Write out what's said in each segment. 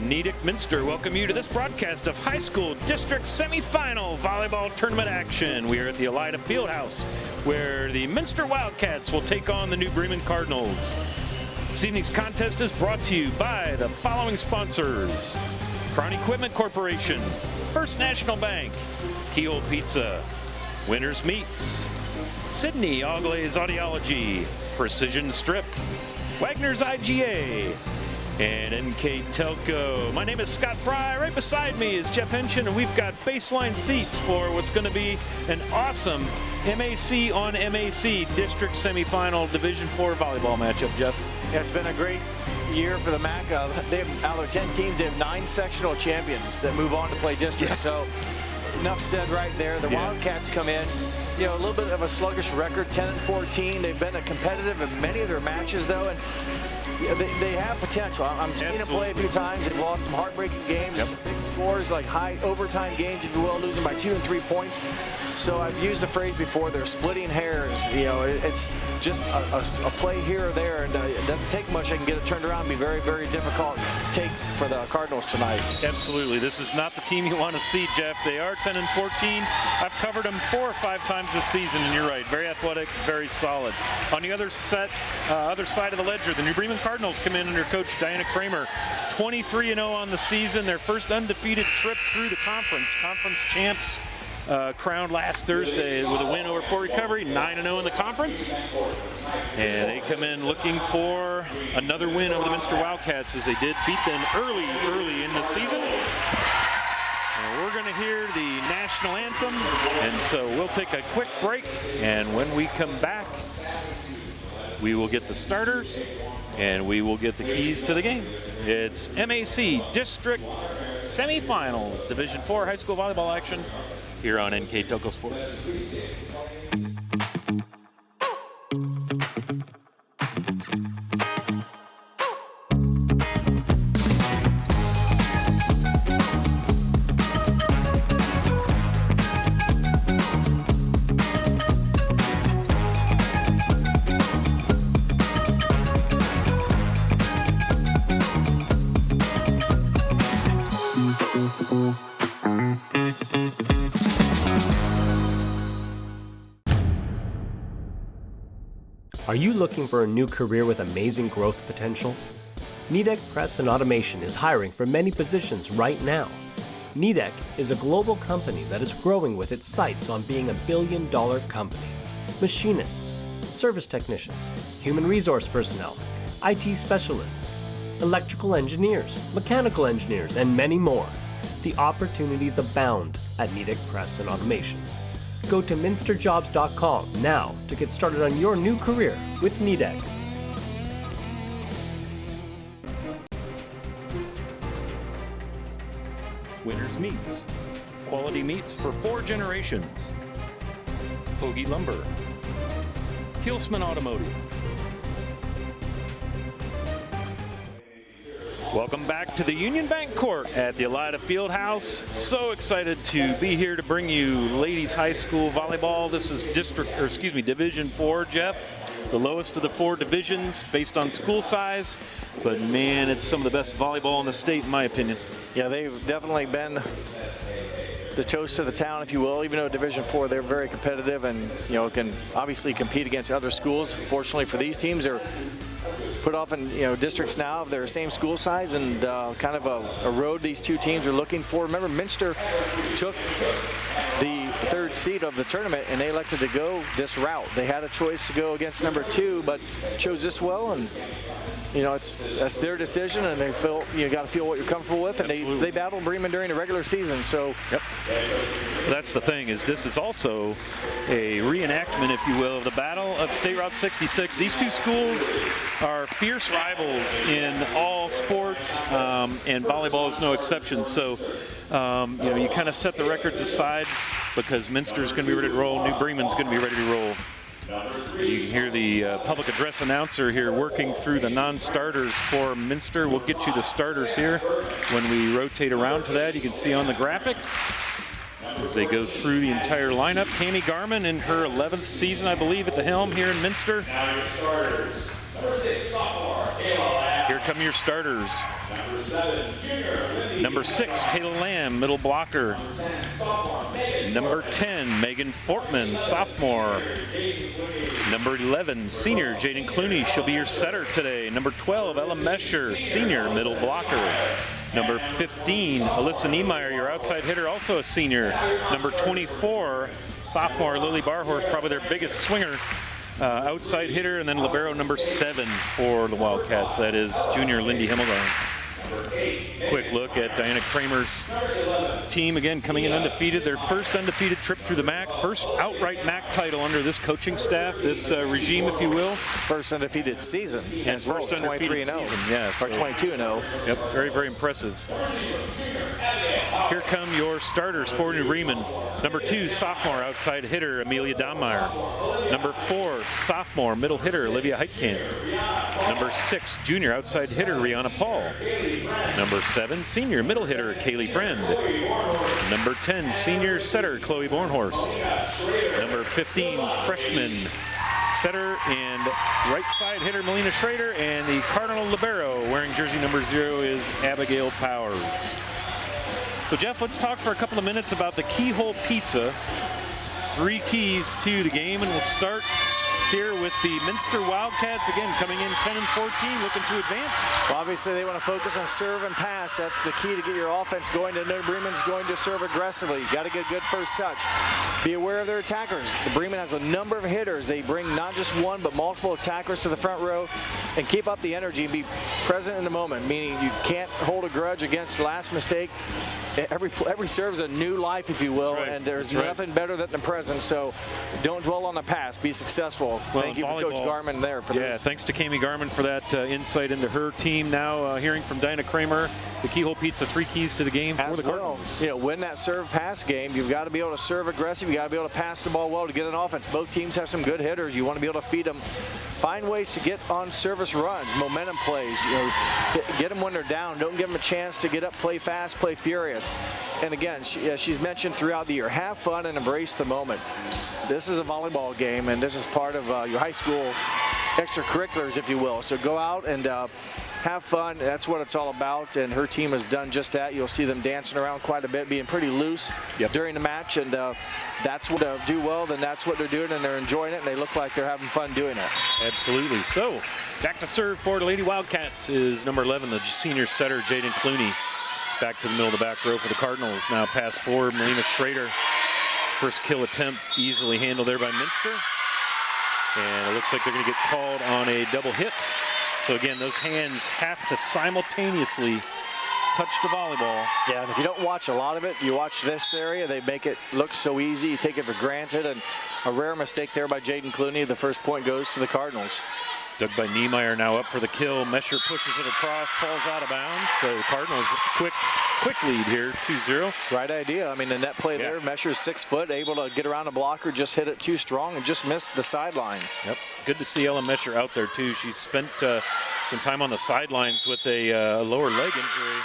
Nedick Minster welcome you to this broadcast of high school district semifinal volleyball tournament action. We are at the Elida Fieldhouse, where the Minster Wildcats will take on the New Bremen Cardinals. This evening's contest is brought to you by the following sponsors: Crown Equipment Corporation, First National Bank, Keyhole Pizza, Winners Meats, Sydney Oglaze Audiology, Precision Strip, Wagner's IGA, and NKTelco. My name is Scott Fry. Right beside me is Jeff Henshin, and we've got baseline seats for what's going to be an awesome MAC on MAC district semifinal Division IV volleyball matchup, Jeff. Yeah, it's been a great year for the MAC. Out of their 10 teams, they have 9 sectional champions that move on to play district. Yeah. So enough said right there. The Wildcats come in, a little bit of a sluggish record, 10-14. They've been competitive in many of their matches, though, and they have potential. I've seen them play a few times. They've lost some heartbreaking games, some big scores, like high overtime games, if you will, losing by 2 and 3 points. So I've used the phrase before, they're splitting hairs. It's just a play here or there, and it doesn't take much. I can get it turned around and be very, very difficult to take for the Cardinals tonight. Absolutely. This is not the team you want to see, Jeff. They are 10-14. I've covered them 4 or 5 times this season, and you're right. Very athletic, very solid. On the other side of the ledger, the New Bremen Cardinals come in under coach Diana Kramer, 23-0 on the season. Their first undefeated trip through the conference. Conference champs. Crowned last Thursday with a win over Fort Recovery, 9-0 in the conference. And they come in looking for another win over the Minster Wildcats, as they did beat them early in the season. And we're going to hear the national anthem, and so we'll take a quick break, and when we come back, we will get the starters, and we will get the keys to the game. It's MAC District Semifinals, Division IV high school volleyball action, here on NKTelco Sports. Are you looking for a new career with amazing growth potential? Nedick Press and Automation is hiring for many positions right now. Nedick is a global company that is growing with its sights on being a billion-dollar company. Machinists, service technicians, human resource personnel, IT specialists, electrical engineers, mechanical engineers, and many more. The opportunities abound at Nedick Press and Automation. Go to minsterjobs.com now to get started on your new career with Nedick. Winners Meats, quality meats for 4 generations. Hoagie Lumber, Hilsman Automotive. Welcome back to the Union Bank Court at the Elida Fieldhouse. So excited to be here to bring you ladies high school volleyball. This is Division IV, Jeff. The lowest of the 4 divisions based on school size. But man, it's some of the best volleyball in the state, in my opinion. Yeah, they've definitely been the toast of the town, if you will. Even though Division IV, they're very competitive and can obviously compete against other schools. Fortunately for these teams, they're put off in districts now of their same school size, and kind of a road these two teams are looking for. Remember, Minster took the 3rd seed of the tournament, and they elected to go this route. They had a choice to go against number 2, but chose this well, and that's their decision, and they feel you got to feel what you're comfortable with, and they battled Bremen during the regular season. So yep, that's the thing, is this is also a reenactment, if you will, of the Battle of State Route 66. These two schools are fierce rivals in all sports, and volleyball is no exception. So you kind of set the records aside because Minster's going to be ready to roll, New Bremen's going to be ready to roll. You can hear the public address announcer here working through the non-starters for Minster. We'll get you the starters here when we rotate around to that. You can see on the graphic as they go through the entire lineup. Cami Garman in her 11th season, I believe, at the helm here in Minster. Here come your starters. Number 6, Kayla Lamb, middle blocker. Number 10, Megan Fortman, sophomore. Number 11, senior Jaden Clooney. She'll be your setter today. Number 12, Ella Mesher, senior, middle blocker. Number 15, Alyssa Niemeyer, your outside hitter, also a senior. Number 24, sophomore Lily Barhorst, probably their biggest swinger, outside hitter. And then libero number 7 for the Wildcats. That is junior Lindy Himmelgarn. Quick look at Diana Kramer's team, again coming in undefeated. Their first undefeated trip through the MAC, first outright MAC title under this coaching staff, this regime, if you will. First undefeated season. And first undefeated season, yes. Or 22-0. Yep, very, very impressive. Here come your starters for New Bremen. Number 2, sophomore outside hitter Amelia Donmeyer. Number 4, sophomore middle hitter Olivia Heitkamp. Number 6, junior outside hitter Rihanna Paul. Number 7, senior middle hitter Kaylee Friend. Number 10, senior setter Chloe Bornhorst. Number 15, freshman setter and right side hitter Melina Schrader, and the Cardinal libero wearing jersey number 0 is Abigail Powers. So Jeff, let's talk for a couple of minutes about the Keyhole Pizza. 3 keys to the game, and we'll start here with the Minster Wildcats, again coming in 10-14, looking to advance. Well, obviously they want to focus on serve and pass. That's the key to get your offense going. New Bremen's going to serve aggressively. You got to get a good first touch. Be aware of their attackers. The Bremen has a number of hitters. They bring not just one but multiple attackers to the front row, and keep up the energy and be present in the moment, meaning you can't hold a grudge against the last mistake. Every serve is a new life, if you will, and there's nothing better than the present. So don't dwell on the past. Be successful. Well, thank you for Coach Garman there for this. Yeah, thanks to Kami Garman for that insight into her team. Now hearing from Dinah Kramer, the Keyhole Pizza 3 keys to the game for the Cardinals. You know, win that serve-pass game. You've got to be able to serve aggressive. You got to be able to pass the ball well to get an offense. Both teams have some good hitters. You want to be able to feed them. Find ways to get on service runs, momentum plays. You know, get them when they're down. Don't give them a chance to get up, play fast, play furious. And again, she's mentioned throughout the year, have fun and embrace the moment. This is a volleyball game, and this is part of your high school extracurriculars, if you will. So go out and have fun. That's what it's all about, and her team has done just that. You'll see them dancing around quite a bit, being pretty loose during the match, and that's what do well, then that's what they're doing, and they're enjoying it, and they look like they're having fun doing it. Absolutely. So back to serve for the Lady Wildcats is number 11, the senior setter Jaden Clooney. Back to the middle of the back row for the Cardinals. Now pass forward, Melina Schrader. First kill attempt easily handled there by Minster. And it looks like they're going to get called on a double hit. So again, those hands have to simultaneously touch the volleyball. Yeah, and if you don't watch a lot of it, you watch this area, they make it look so easy. You take it for granted, and a rare mistake there by Jaden Clooney. The first point goes to the Cardinals. Dug by Niemeyer, now up for the kill. Mesher pushes it across, falls out of bounds. So the Cardinals quick lead here, 2-0. Right idea. I mean, the net play there. Mesher's 6 foot, able to get around a blocker, just hit it too strong and just missed the sideline. Yep. Good to see Ella Mesher out there too. She spent some time on the sidelines with a lower leg injury.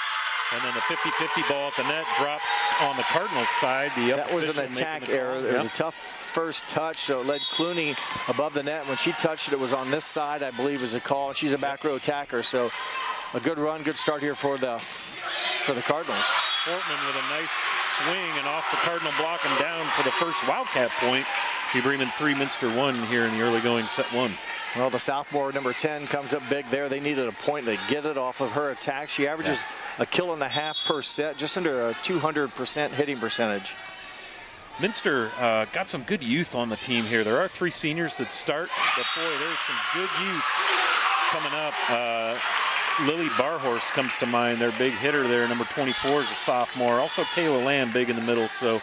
And then the 50-50 ball at the net drops on the Cardinals side. That was an attack error. It was a tough first touch, so it led Clooney above the net. When she touched it, it was on this side, I believe, is a call. And she's a back row attacker, so a good run, good start here for the Cardinals. Fortman with a nice swing and off the Cardinal block and down for the first Wildcat point. New Bremen 3, Minster 1 here in the early going set 1. Well, the sophomore number 10 comes up big there. They needed a point to get it off of her attack. She averages a kill and a half per set, just under a 200% hitting percentage. Minster got some good youth on the team here. There are 3 seniors that start, but boy, there's some good youth coming up. Lily Barhorst comes to mind, their big hitter there. Number 24 is a sophomore. Also Kayla Lamb big in the middle, so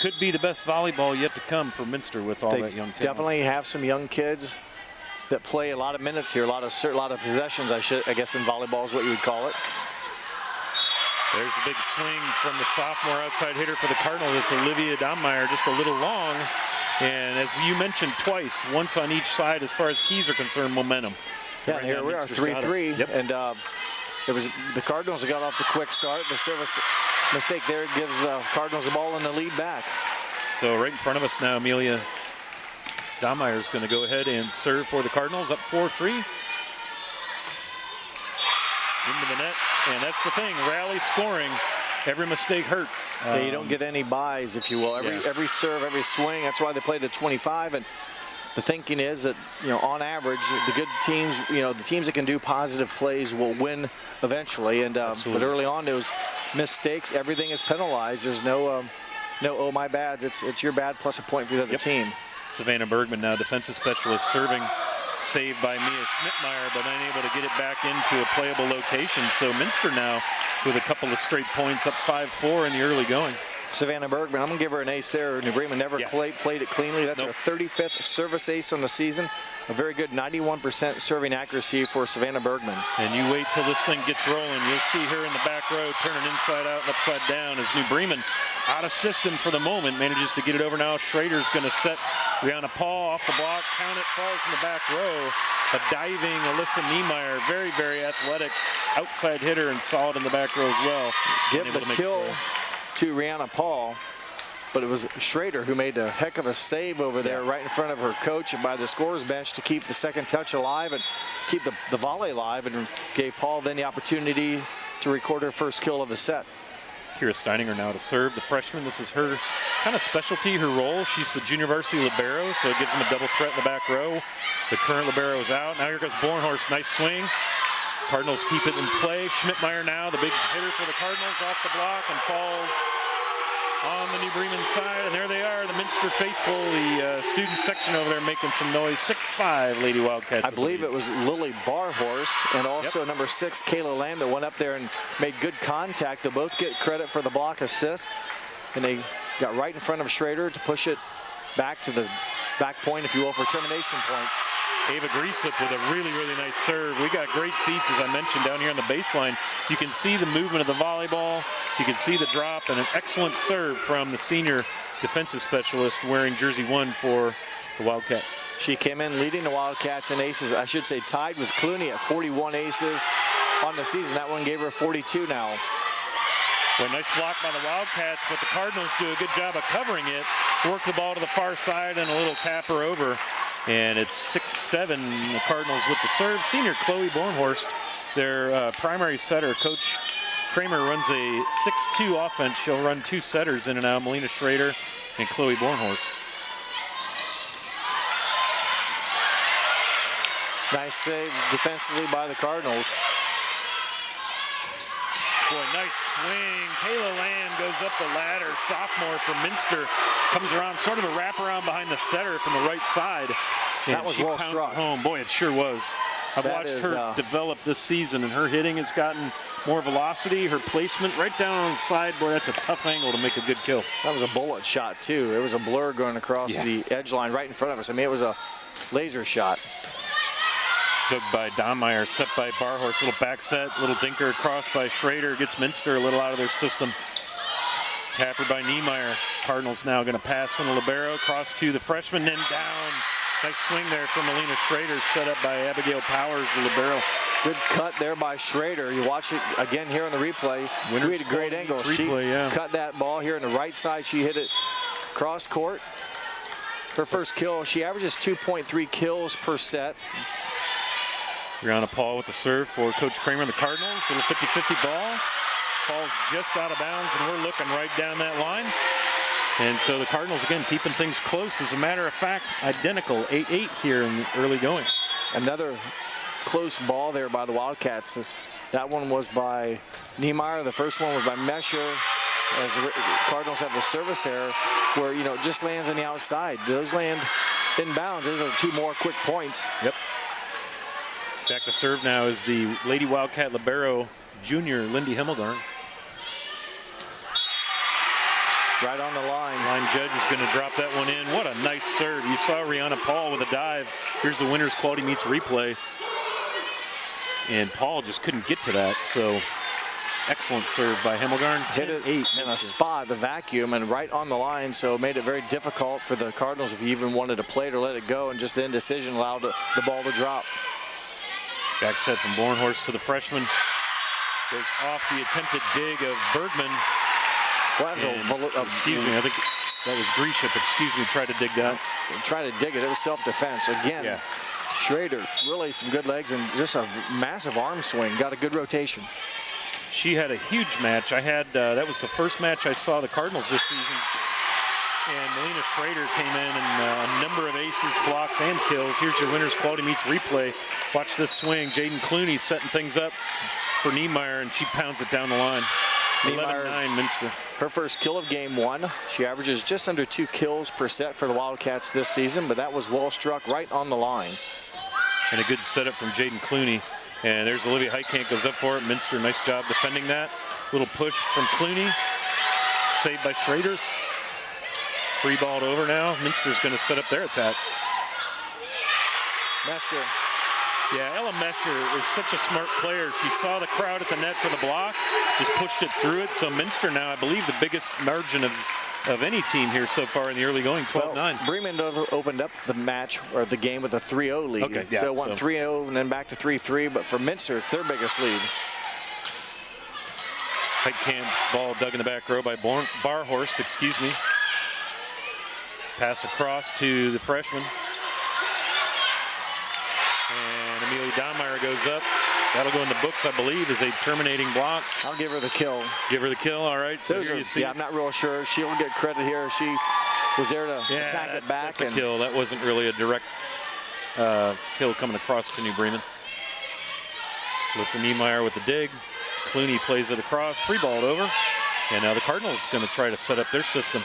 could be the best volleyball yet to come for Minster with all that young talent. Definitely have some young kids that play a lot of minutes here, a lot of possessions, I guess in volleyball is what you would call it. There's a big swing from the sophomore outside hitter for the Cardinals. It's Olivia Donmeyer, just a little long. And as you mentioned twice, once on each side as far as keys are concerned, momentum. Yeah, and here we are, 3-3. Yep. And it was the Cardinals that got off the quick start. The service mistake there gives the Cardinals the ball and the lead back. So right in front of us now, Amelia Donmeyer is going to go ahead and serve for the Cardinals, up 4-3. into the net. And that's the thing, rally scoring. Every mistake hurts. Yeah, you don't get any buys, if you will. Every serve, every swing. That's why they played at 25. And the thinking is that, on average, the good teams, the teams that can do positive plays will win eventually. And but early on, those mistakes, everything is penalized. There's no oh my bads. It's your bad plus a point for the other team. Savannah Bergman now defensive specialist, serving. Saved by Mia Schmidtmeyer, but unable to get it back into a playable location. So Minster now with a couple of straight points, up 5-4 in the early going. Savannah Bergman, I'm going to give her an ace there. New Bremen never played it cleanly. That's her 35th service ace on the season. A very good 91% serving accuracy for Savannah Bergman. And you wait till this thing gets rolling. You'll see her in the back row turning inside out and upside down as New Bremen, out of system for the moment, manages to get it over now. Schrader's going to set Rihanna Paul off the block. Count it, falls in the back row. A diving Alyssa Niemeyer, very, very athletic outside hitter and solid in the back row as well. Give the kill to Rihanna Paul, but it was Schrader who made a heck of a save over there right in front of her coach and by the scorer's bench to keep the second touch alive and keep the volley alive, and gave Paul then the opportunity to record her first kill of the set. Kira Steininger now to serve, the freshman. This is her kind of specialty, her role. She's the junior varsity libero, so it gives them a double threat in the back row. The current libero is out. Now here goes Bornhorst, nice swing. Cardinals keep it in play. Schmidtmeyer now, the big hitter for the Cardinals, off the block and falls on the New Bremen side. And there they are, the Minster faithful, the student section over there making some noise. 6-5 Lady Wildcats. I believe it was Lily Barhorst and also number 6, Kayla Lamb, that went up there and made good contact. They both get credit for the block assist. And they got right in front of Schrader to push it back to the back point, if you will, for termination point. Ava Griesop with a really, really nice serve. We got great seats, as I mentioned, down here on the baseline. You can see the movement of the volleyball. You can see the drop, and an excellent serve from the senior defensive specialist wearing jersey 1 for the Wildcats. She came in leading the Wildcats in aces, I should say tied with Clooney at 41 aces on the season. That one gave her 42 now. Well, nice block by the Wildcats, but the Cardinals do a good job of covering it. Work the ball to the far side and a little tapper over. And it's 6-7, the Cardinals with the serve. Senior Chloe Bornhorst, their primary setter. Coach Kramer runs a 6-2 offense. She'll run 2 setters in and out, Melina Schrader and Chloe Bornhorst. Nice save defensively by the Cardinals. Boy, nice swing. Kayla Land goes up the ladder. Sophomore from Minster comes around, sort of a wraparound behind the setter from the right side. And that was she well pounds struck. It home. Boy, it sure was. I've watched her develop this season, and her hitting has gotten more velocity. Her placement right down on the side. Boy, that's a tough angle to make a good kill. That was a bullet shot, too. It was a blur going across the edge line right in front of us. I mean, it was a laser shot. Dug by Donmeyer, set by Barhorst, little back set, little dinker across by Schrader, gets Minster a little out of their system. Tapper by Niemeyer. Cardinals now going to pass from the libero, cross to the freshman, then down. Nice swing there from Melina Schrader, set up by Abigail Powers, the libero. Good cut there by Schrader. You watch it again here on the replay. We had a great angle. She cut that ball here on the right side. She hit it cross court. Her first kill, she averages 2.3 kills per set. Rihanna Paul with the serve for Coach Kramer and the Cardinals. Little 50-50 ball. Falls just out of bounds, and we're looking right down that line. And so the Cardinals, again, keeping things close. As a matter of fact, identical, 8-8 here in the early going. Another close ball there by the Wildcats. That one was by Niemeyer. The first one was by Mesher. As the Cardinals have the service error where, you know, it just lands on the outside. Those land inbounds. Those are 2 more quick points. Yep. Back to serve now is the Lady Wildcat libero junior, Lindy Himmelgarn. Right on the line. Line judge is going to drop that one in. What a nice serve. You saw Rihanna Paul with a dive. Here's the winner's quality meets replay. And Paul just couldn't get to that. So excellent serve by Himmelgarn. Hit it in a spot, the vacuum, and right on the line. So it made it very difficult for the Cardinals if you even wanted to play it or let it go. And just the indecision allowed the ball to drop. Back set from Bornhorst to the freshman. Goes off the attempted dig of Bergman. Well, excuse me, I think that was Griesop. Excuse me, tried to dig that. Try to dig it. It was self-defense. Again, Schrader, really some good legs and just a massive arm swing. Got a good rotation. She had a huge match. I had, that was the first match I saw the Cardinals this season. And Melina Schrader came in and a number of aces, blocks, and kills. Here's your Winners Quality Meets replay. Watch this swing. Jaden Clooney setting things up for Niemeyer, and she pounds it down the line. 11-9 Minster. Her first kill of game one. She averages just under 2 kills per set for the Wildcats this season, but that was well struck right on the line. And a good setup from Jaden Clooney. And there's Olivia Heitkamp goes up for it. Minster, nice job defending that. Little push from Clooney. Saved by Schrader. Free balled over now. Minster's going to set up their attack. Mesher. Yeah, Ella Mesher is such a smart player. She saw the crowd at the net for the block, just pushed it through it. So Minster now, I believe, the biggest margin of any team here so far in the early going, 12-9. Well, Bremen opened up the match or the game with a 3-0 lead. Okay, yeah, so it went 3-0 and then back to 3-3. But for Minster, it's their biggest lead. Heitkamp's ball dug in the back row by Barhorst, excuse me. Pass across to the freshman. And Amelia Dahlmeyer goes up. That'll go in the books, I believe, as a terminating block. I'll give her the kill. Give her the kill, all right. So here you see. Yeah, I'm not real sure. She'll get credit here. She was there to attack it back. That's a kill. That wasn't really a direct kill coming across to New Bremen. Alyssa Niemeyer with the dig. Clooney plays it across, free balled over. And now the Cardinals going to try to set up their system.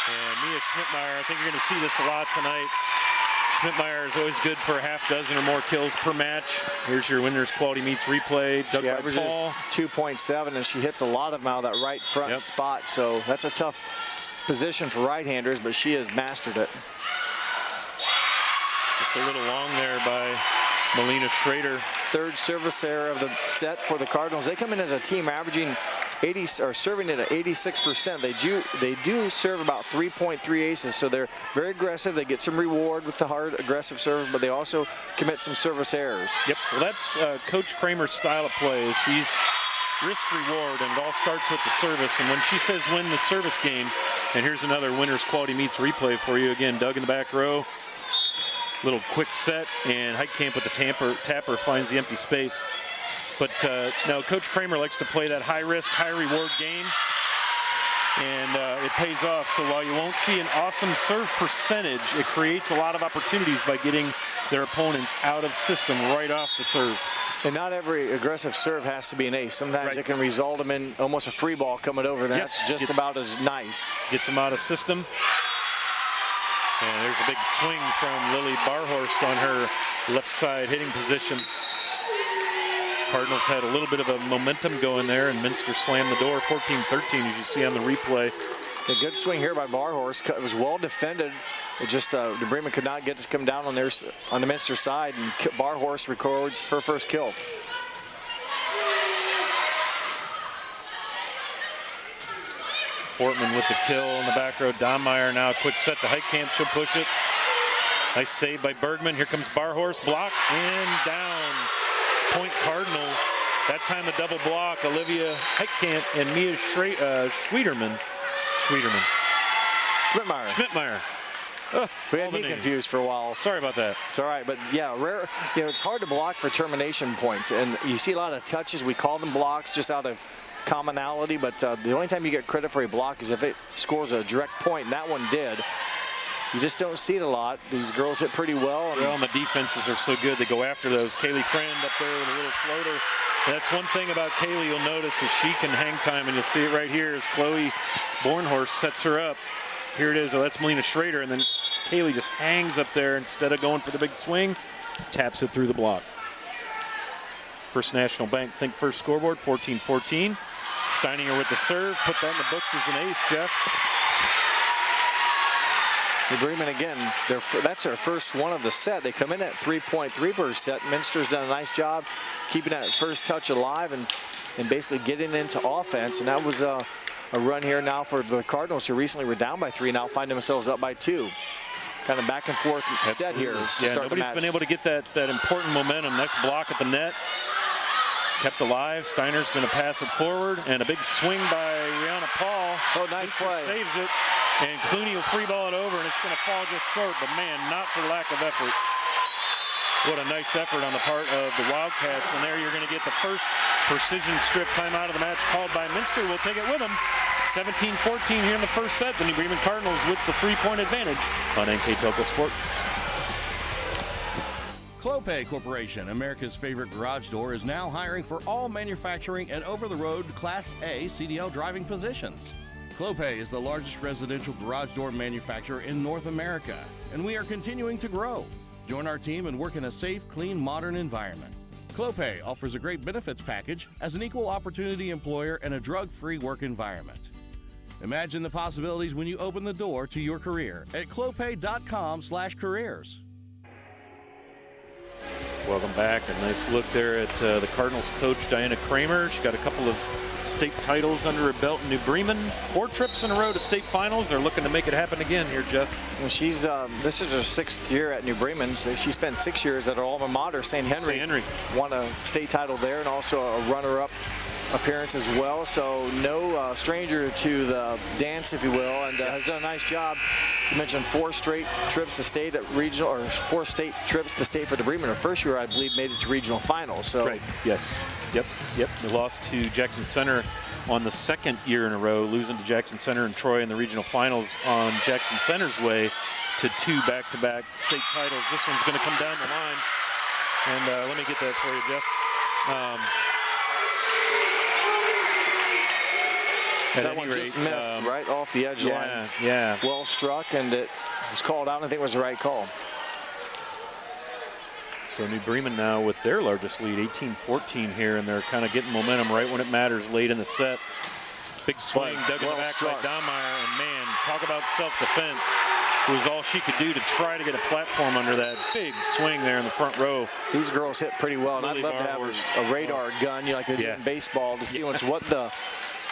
And Mia Schmidtmeyer, I think you're going to see this a lot tonight. Schmidtmeyer is always good for a half dozen or more kills per match. Here's your Winners Quality Meets replay. She averages 2.7, and she hits a lot of them out of that right front spot. So that's a tough position for right-handers, but she has mastered it. Just a little long there by Melina Schrader. Third service error of the set for the Cardinals. They come in as a team averaging 80 or serving it at 86%. They do serve about 3.3 aces, so they're very aggressive. They get some reward with the hard, aggressive serve, but they also commit some service errors. Yep. Well, that's Coach Kramer's style of play. She's risk-reward, and it all starts with the service. And when she says win the service game, and here's another Winners Quality Meets replay for you. Again, Doug in the back row. Little quick set, and Heitkamp with the tapper finds the empty space. But no, Coach Kramer likes to play that high-risk, high-reward game, and it pays off. So while you won't see an awesome serve percentage, it creates a lot of opportunities by getting their opponents out of system right off the serve. And not every aggressive serve has to be an ace. Sometimes it can result them in almost a free ball coming over. That's just about as nice. Gets them out of system. And there's a big swing from Lily Barhorst on her left side hitting position. Cardinals had a little bit of a momentum going there, and Minster slammed the door, 14-13, as you see on the replay. A good swing here by Barhorst. It was well defended. It just the Bremen could not get it to come down on the Minster side, and Barhorst records her first kill. Fortman with the kill in the back row. Dahlmeyer now a quick set to Heitkamp. She'll push it. Nice save by Bergman. Here comes Barhorst. Block and down. Point Cardinals. That time the double block. Olivia Heitkamp and Mia Schmiedmeyer. We had me confused for a while. Sorry about that. It's all right, but yeah, rare. You know, it's hard to block for termination points, and you see a lot of touches. We call them blocks just out of commonality, but the only time you get credit for a block is if it scores a direct point, and that one did. You just don't see it a lot. These girls hit pretty well. Well, and the defenses are so good. They go after those. Kaylee Friend up there with a little floater. That's one thing about Kaylee you'll notice is she can hang time, and you'll see it right here as Chloe Bornhorst sets her up. Here it is. Oh, that's Melina Schrader, and then Kaylee just hangs up there instead of going for the big swing, taps it through the block. First National Bank Think First scoreboard, 14-14. Steininger with the serve. Put that in the books as an ace, Jeff. The Bremen again, that's their first one of the set. They come in at 3.3 per set. Minster's done a nice job keeping that first touch alive and basically getting into offense. And that was a run here now for the Cardinals, who recently were down by 3, now find themselves up by 2. Kind of back and forth set here. Yeah, nobody's been able to get that important momentum. Nice block at the net. Kept alive. Steiner's going to pass it forward, and a big swing by Rihanna Paul. Oh, nice play. Saves it, and Clooney will free ball it over, and it's going to fall just short, but man, not for lack of effort. What a nice effort on the part of the Wildcats. And there you're going to get the first precision strip timeout of the match called by Minster. We'll take it with them. 17-14 here in the first set. The New Bremen Cardinals with the 3-point advantage on NKTelco Sports. Clopay Corporation, America's favorite garage door, is now hiring for all manufacturing and over-the-road Class A CDL driving positions. Clopay is the largest residential garage door manufacturer in North America, and we are continuing to grow. Join our team and work in a safe, clean, modern environment. Clopay offers a great benefits package as an equal opportunity employer and a drug-free work environment. Imagine the possibilities when you open the door to your career at clopay.com/careers. Welcome back. A nice look there at the Cardinals coach, Diana Kramer. She got a couple of state titles under her belt in New Bremen. 4 trips in a row to state finals. They're looking to make it happen again here, Jeff. Well, she's this is her 6th year at New Bremen. She spent 6 years at her alma mater, St. Henry. Won a state title there and also a runner-up appearance as well. So no stranger to the dance, if you will, and has done a nice job. You mentioned 4 straight trips to state at regional, or 4 state trips to state for the Bremen. Her first year, I believe, made it to regional finals. So right. Yes. Yep. They lost to Jackson Center on the 2nd year in a row, losing to Jackson Center and Troy in the regional finals on Jackson Center's way to 2 back-to-back state titles. This one's going to come down the line, and let me get that for you, Jeff. That one just missed right off the edge line. Yeah. Well struck, and it was called out. I think it was the right call. So New Bremen now with their largest lead, 18-14 here, and they're kind of getting momentum right when it matters late in the set. Big swing dug in the back by Donmeyer, and man, talk about self-defense. It was all she could do to try to get a platform under that big swing there in the front row. These girls hit pretty well, and I'd love to have a radar gun, like they do in baseball, to see what the.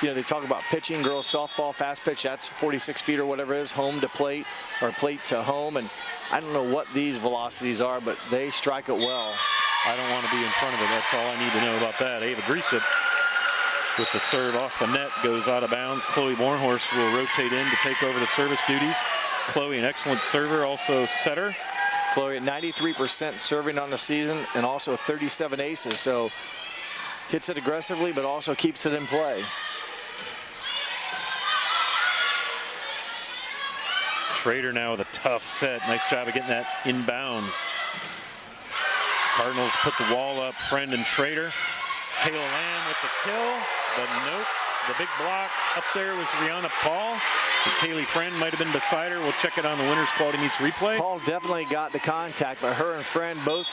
They talk about pitching, girls softball, fast pitch, that's 46 feet or whatever it is, home to plate or plate to home. And I don't know what these velocities are, but they strike it well. I don't want to be in front of it. That's all I need to know about that. Ava Griesip with the serve off the net goes out of bounds. Chloe Bornhorst will rotate in to take over the service duties. Chloe, an excellent server, also setter. Chloe at 93% serving on the season and also 37 aces. So hits it aggressively, but also keeps it in play. Schrader now with a tough set. Nice job of getting that inbounds. Cardinals put the wall up. Friend and Schrader. Kayla Lamb with the kill, but nope. The big block up there was Rihanna Paul. Kaylee Friend might have been beside her. We'll check it on the Winners Quality Meets replay. Paul definitely got the contact, but her and Friend both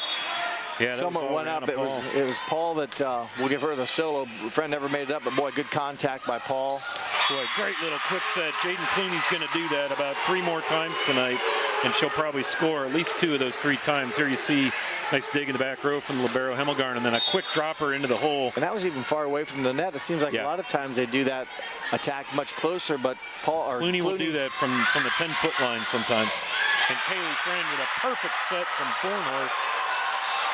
somewhat went up. It was Paul that we'll give her the solo. Friend never made it up, but boy, good contact by Paul. Boy, great little quick set. Jaden Clooney's going to do that about 3 more times tonight, and she'll probably score at least 2 of those 3 times. Here you see nice dig in the back row from Libero Hemmelgarn, and then a quick dropper into the hole. And that was even far away from the net. It seems like a lot of times they do that attack much closer, but Clooney will do that from the 10-foot line sometimes. And Kaylee Friend with a perfect set from Bornhorst.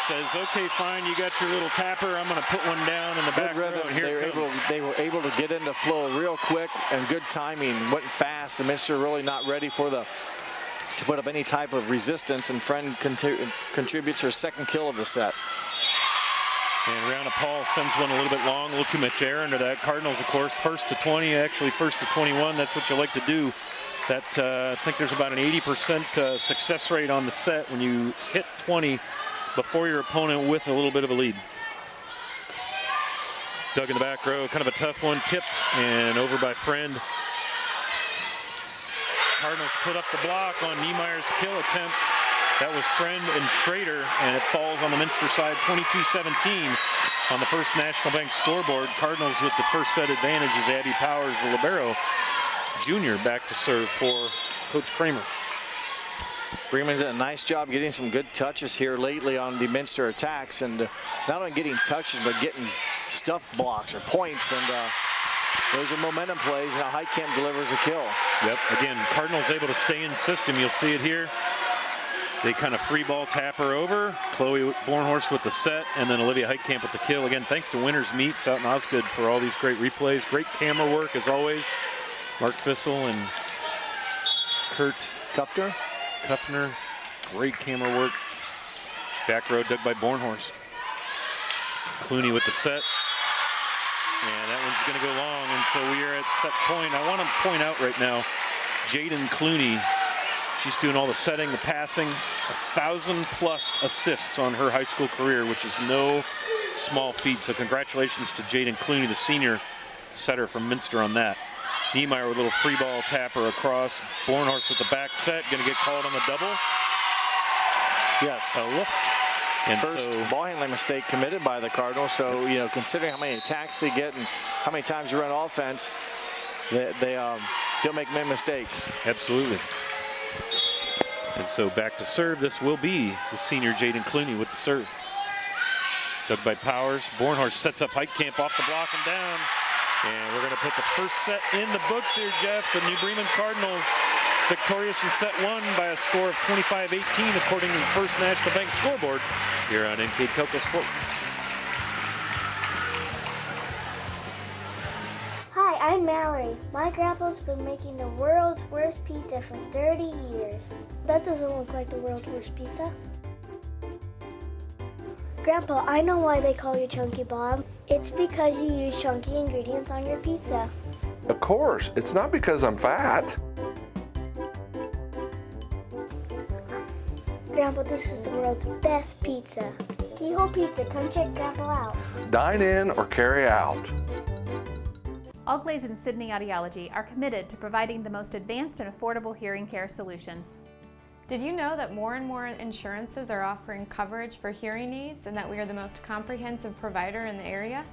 Says, okay, fine, you got your little tapper. I'm going to put one down in the back row, and here it comes. They were able to get into flow real quick and good timing. Went fast. And Minster really not ready to put up any type of resistance. And Friend contributes her 2nd kill of the set. And Rihanna Paul sends one a little bit long, a little too much air into that. Cardinals, of course, 1st to 20, actually 1st to 21. That's what you like to do. That I think there's about an 80% success rate on the set when you hit 20. Before your opponent with a little bit of a lead. Dug in the back row, kind of a tough one, tipped and over by Friend. Cardinals put up the block on Niemeyer's kill attempt. That was Friend and Schrader, and it falls on the Minster side 22-17 on the First National Bank scoreboard. Cardinals with the first set advantage as Abby Powers, the libero junior, back to serve for Coach Kramer. Bremen's done a nice job getting some good touches here lately on the Minster attacks, and not only getting touches, but getting stuff blocks or points, and those are momentum plays. Now Heitkamp delivers a kill. Yep, again, Cardinals able to stay in system. You'll see it here. They kind of free ball tap her over. Chloe Bornhorst with the set, and then Olivia Heitkamp with the kill. Again, thanks to Winners Meats out in Osgood for all these great replays. Great camera work as always. Mark Fissel and Kurt Kuffner. Great camera work. Back row dug by Bornhorst. Clooney with the set. And that one's going to go long, and so we are at set point. I want to point out right now, Jaden Clooney, she's doing all the setting, the passing, 1,000+ assists on her high school career, which is no small feat. So congratulations to Jaden Clooney, the senior setter from Minster on that. Niemeyer with a little free ball tapper across. Bornhorst with the back set, going to get called on the double. Yes. A lift. And first ball handling mistake committed by the Cardinals. So, you know, considering how many attacks they get and how many times you run offense, they don't make many mistakes. Absolutely. And so back to serve. This will be the senior Jaden Clooney with the serve. Dug by Powers. Bornhorst sets up Heitkamp off the block and down. And we're going to put the first set in the books here, Jeff. The New Bremen Cardinals victorious in set one by a score of 25-18, according to the First National Bank scoreboard here on NKTelco Sports. Hi, I'm Mallory. My grandpa's been making the world's worst pizza for 30 years. That doesn't look like the world's worst pizza. Grandpa, I know why they call you Chunky Bob. It's because you use chunky ingredients on your pizza. Of course, it's not because I'm fat. Grandpa, this is the world's best pizza. Keyhole Pizza, come check Grandpa out. Dine in or carry out. Allglaze and Sydney Audiology are committed to providing the most advanced and affordable hearing care solutions. Did you know that more and more insurances are offering coverage for hearing aids and that we are the most comprehensive provider in the area?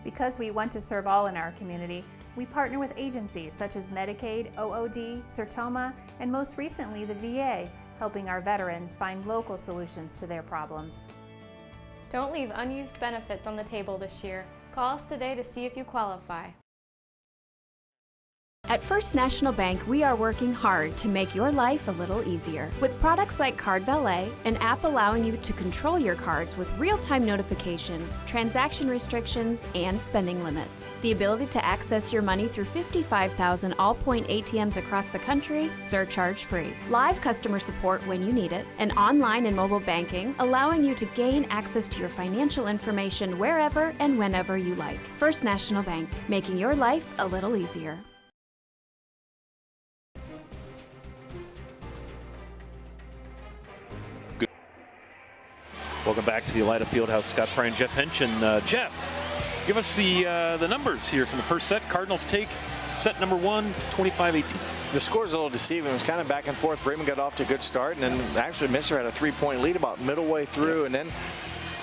Because we want to serve all in our community, we partner with agencies such as Medicaid, OOD, Sertoma, and most recently the VA, helping our veterans find local solutions to their problems. Don't leave unused benefits on the table this year. Call us today to see if you qualify. At First National Bank, we are working hard to make your life a little easier. With products like Card Valet, an app allowing you to control your cards with real-time notifications, transaction restrictions, and spending limits. The ability to access your money through 55,000 all-point ATMs across the country, surcharge-free. Live customer support when you need it, and online and mobile banking, allowing you to gain access to your financial information wherever and whenever you like. First National Bank, making your life a little easier. Welcome back to the Elida Fieldhouse. Scott Fry and Jeff Henchen. Jeff, give us the numbers here from the first set. Cardinals take set number one, 25-18. The score's a little deceiving. It was kind of back and forth. Bremen got off to a good start, and then actually Minster had a 3-point lead about middle way through, and then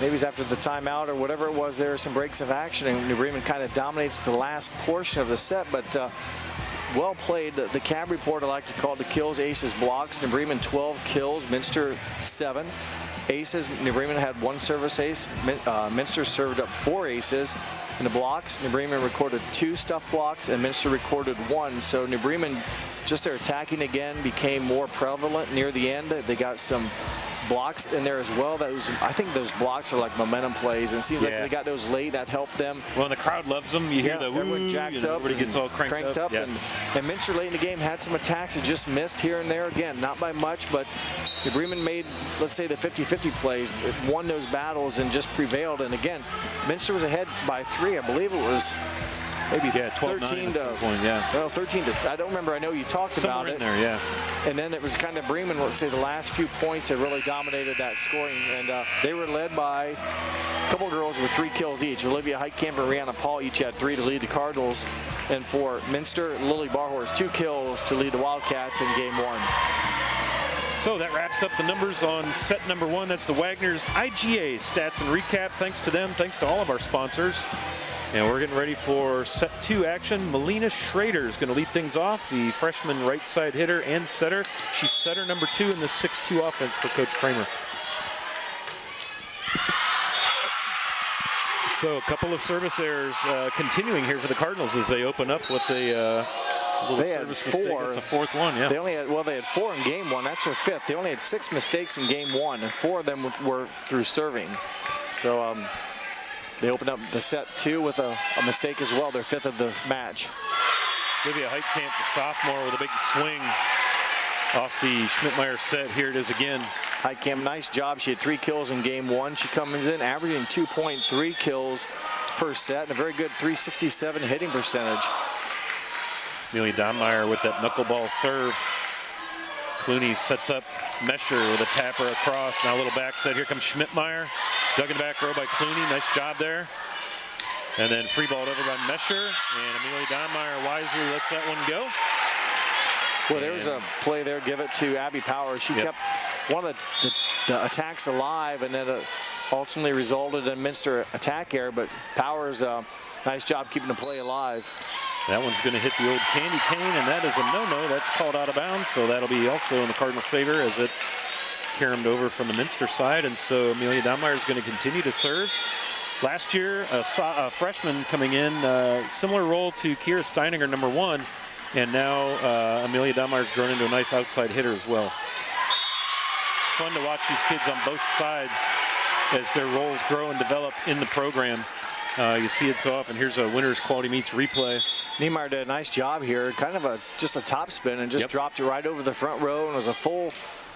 maybe it's after the timeout or whatever it was, there were some breaks of action, and New Bremen kind of dominates the last portion of the set, but well played. The CAB report I like to call the kills, aces, blocks. New Bremen 12 kills, Minster 7. Aces, New Bremen had 1 service ace. Minster served up 4 aces. In the blocks, New Bremen recorded 2 stuff blocks and Minster recorded 1. So New Bremen, just their attacking again, became more prevalent near the end. They got some blocks in there as well. I think those blocks are like momentum plays, and it seems like they got those late. That helped them. Well, and the crowd loves them. You hear the woo, everyone jacks up, everybody gets all cranked up. And Minster late in the game had some attacks that just missed here and there. Again, not by much, but New Bremen made, let's say, the 50-50 plays, won those battles and just prevailed. And again, Minster was ahead by 3. I believe it was maybe 13 to point, well, 13 to. I don't remember. I know you talked somewhere about in there, yeah. And then it was kind of Bremen, let's say, the last few points that really dominated that scoring. And they were led by a couple girls with 3 kills each. Olivia Heitkamp and Rihanna Paul each had 3 to lead the Cardinals. And for Minster, Lily Barhorst 2 kills to lead the Wildcats in game 1. So that wraps up the numbers on set number 1. That's the Wagner's IGA stats and recap. Thanks to them. Thanks to all of our sponsors. And we're getting ready for set 2 action. Melina Schrader is going to lead things off, the freshman right side hitter and setter. She's setter number 2 in the 6-2 offense for Coach Kramer. So a couple of service errors continuing here for the Cardinals as they open up with a little service mistake. It's the 4th one, yeah. They only had, well, they had 4 in game 1. That's their 5th. They only had 6 mistakes in game 1, and 4 of them were through serving. So they opened up the set 2 with a mistake as well, their 5th of the match. Olivia Heitkamp, the sophomore, with a big swing off the Schmidtmeyer set. Here it is again. Hi, Kim. Nice job. She had 3 kills in game 1. She comes in averaging 2.3 kills per set and a very good .367 hitting percentage. Amelia Donmeyer with that knuckleball serve. Clooney sets up Mesher with a tapper across. Now a little back set. Here comes Schmidtmeyer. Dug in the back row by Clooney. Nice job there. And then free balled over by Mesher. And Amelia Donmeyer wisely lets that one go. Well, there was a play there. Give it to Abby Powers. She kept one of the attacks alive, and then it ultimately resulted in Minster attack error. But Powers, nice job keeping the play alive. That one's going to hit the old candy cane, and that is a no-no. That's called out of bounds, so that'll be also in the Cardinals' favor as it caromed over from the Minster side. And so Amelia Donmeyer is going to continue to serve. Last year, a freshman coming in, similar role to Kira Steininger, number 1, and now Amelia Donmeyer's grown into a nice outside hitter as well. It's fun to watch these kids on both sides as their roles grow and develop in the program. You see it so often. Here's a Winners Quality Meets replay. Niemeyer did a nice job here, kind of just a top spin and just dropped it right over the front row, and it was a full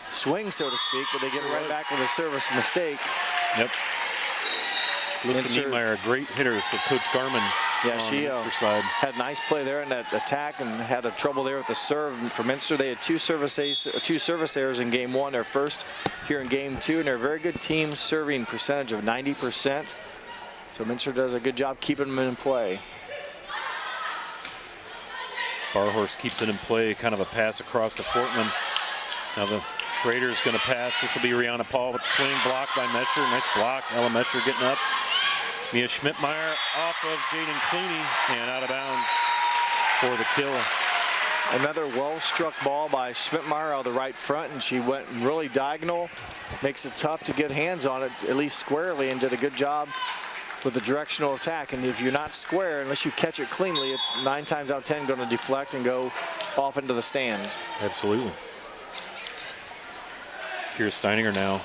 swing, so to speak, but they get it right back with a service mistake. Yep. Listen, Niemeyer, a great hitter for Coach Garman. Yeah, she side. had a nice play there in that attack and had a trouble there with the serve. And for Minster, they had two service errors in game 1, their first here in game 2, and they're a very good team serving percentage of 90%. So Minster does a good job keeping them in play. Barhorse keeps it in play, kind of a pass across to Fortman. Now the Schrader's going to pass. This will be Rihanna Paul with the swing, blocked by Mesher. Nice block. Ella Mesher getting up. Mia Schmidtmeyer off of Jaden Clooney and out of bounds for the kill. Another well-struck ball by Schmidtmeyer out of the right front, and she went really diagonal. Makes it tough to get hands on it, at least squarely, and did a good job with the directional attack. And if you're not square, unless you catch it cleanly, it's 9 times out of 10 going to deflect and go off into the stands. Absolutely. Kira Steininger now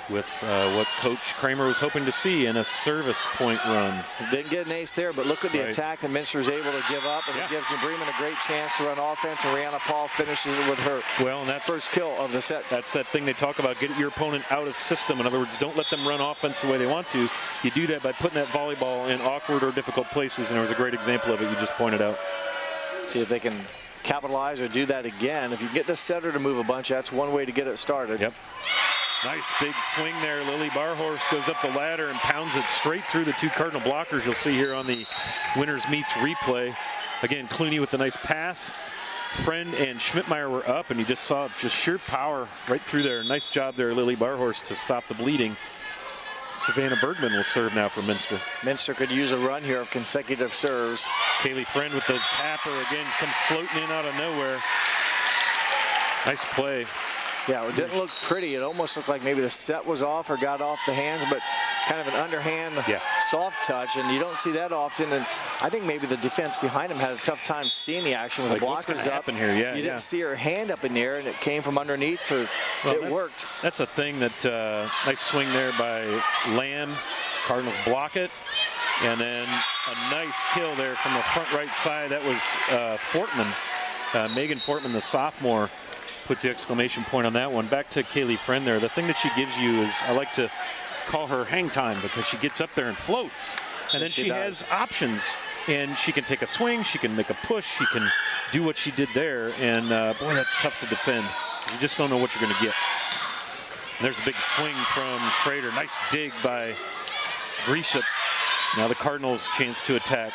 with what Coach Kramer was hoping to see in a service point run. Didn't get an ace there, but look at the attack that Minster is able to give up, and it gives Bremen a great chance to run offense, and Rihanna Paul finishes it with her first kill of the set. That's that thing they talk about, get your opponent out of system. In other words, don't let them run offense the way they want to. You do that by putting that volleyball in awkward or difficult places, and there was a great example of it you just pointed out. See if they can capitalize or do that again. If you get the setter to move a bunch, that's one way to get it started. Yep. Nice big swing there. Lily Barhorst goes up the ladder and pounds it straight through the 2 Cardinal blockers you'll see here on the Winners Meets replay. Again, Clooney with the nice pass. Friend and Schmidtmeyer were up, and you just saw just sheer power right through there. Nice job there, Lily Barhorst, to stop the bleeding. Savannah Bergman will serve now for Minster. Minster could use a run here of consecutive serves. Kaylee Friend with the tapper again, comes floating in out of nowhere. Nice play. Yeah, it didn't look pretty. It almost looked like maybe the set was off or got off the hands, but kind of an underhand soft touch, and you don't see that often. And I think maybe the defense behind him had a tough time seeing the action with the blockers up. Here? Yeah, you didn't see her hand up in the air, and it came from underneath. It worked. That's a thing that nice swing there by Lamb. Cardinals block it, and then a nice kill there from the front right side. That was Fortman, Megan Fortman, the sophomore. Puts the exclamation point on that one. Back to Kaylee Friend there. The thing that she gives you is, I like to call her hang time, because she gets up there and floats. And then she has options. And she can take a swing, she can make a push, she can do what she did there. And boy, that's tough to defend. You just don't know what you're going to get. And there's a big swing from Schrader. Nice dig by Grisham. Now the Cardinals' chance to attack.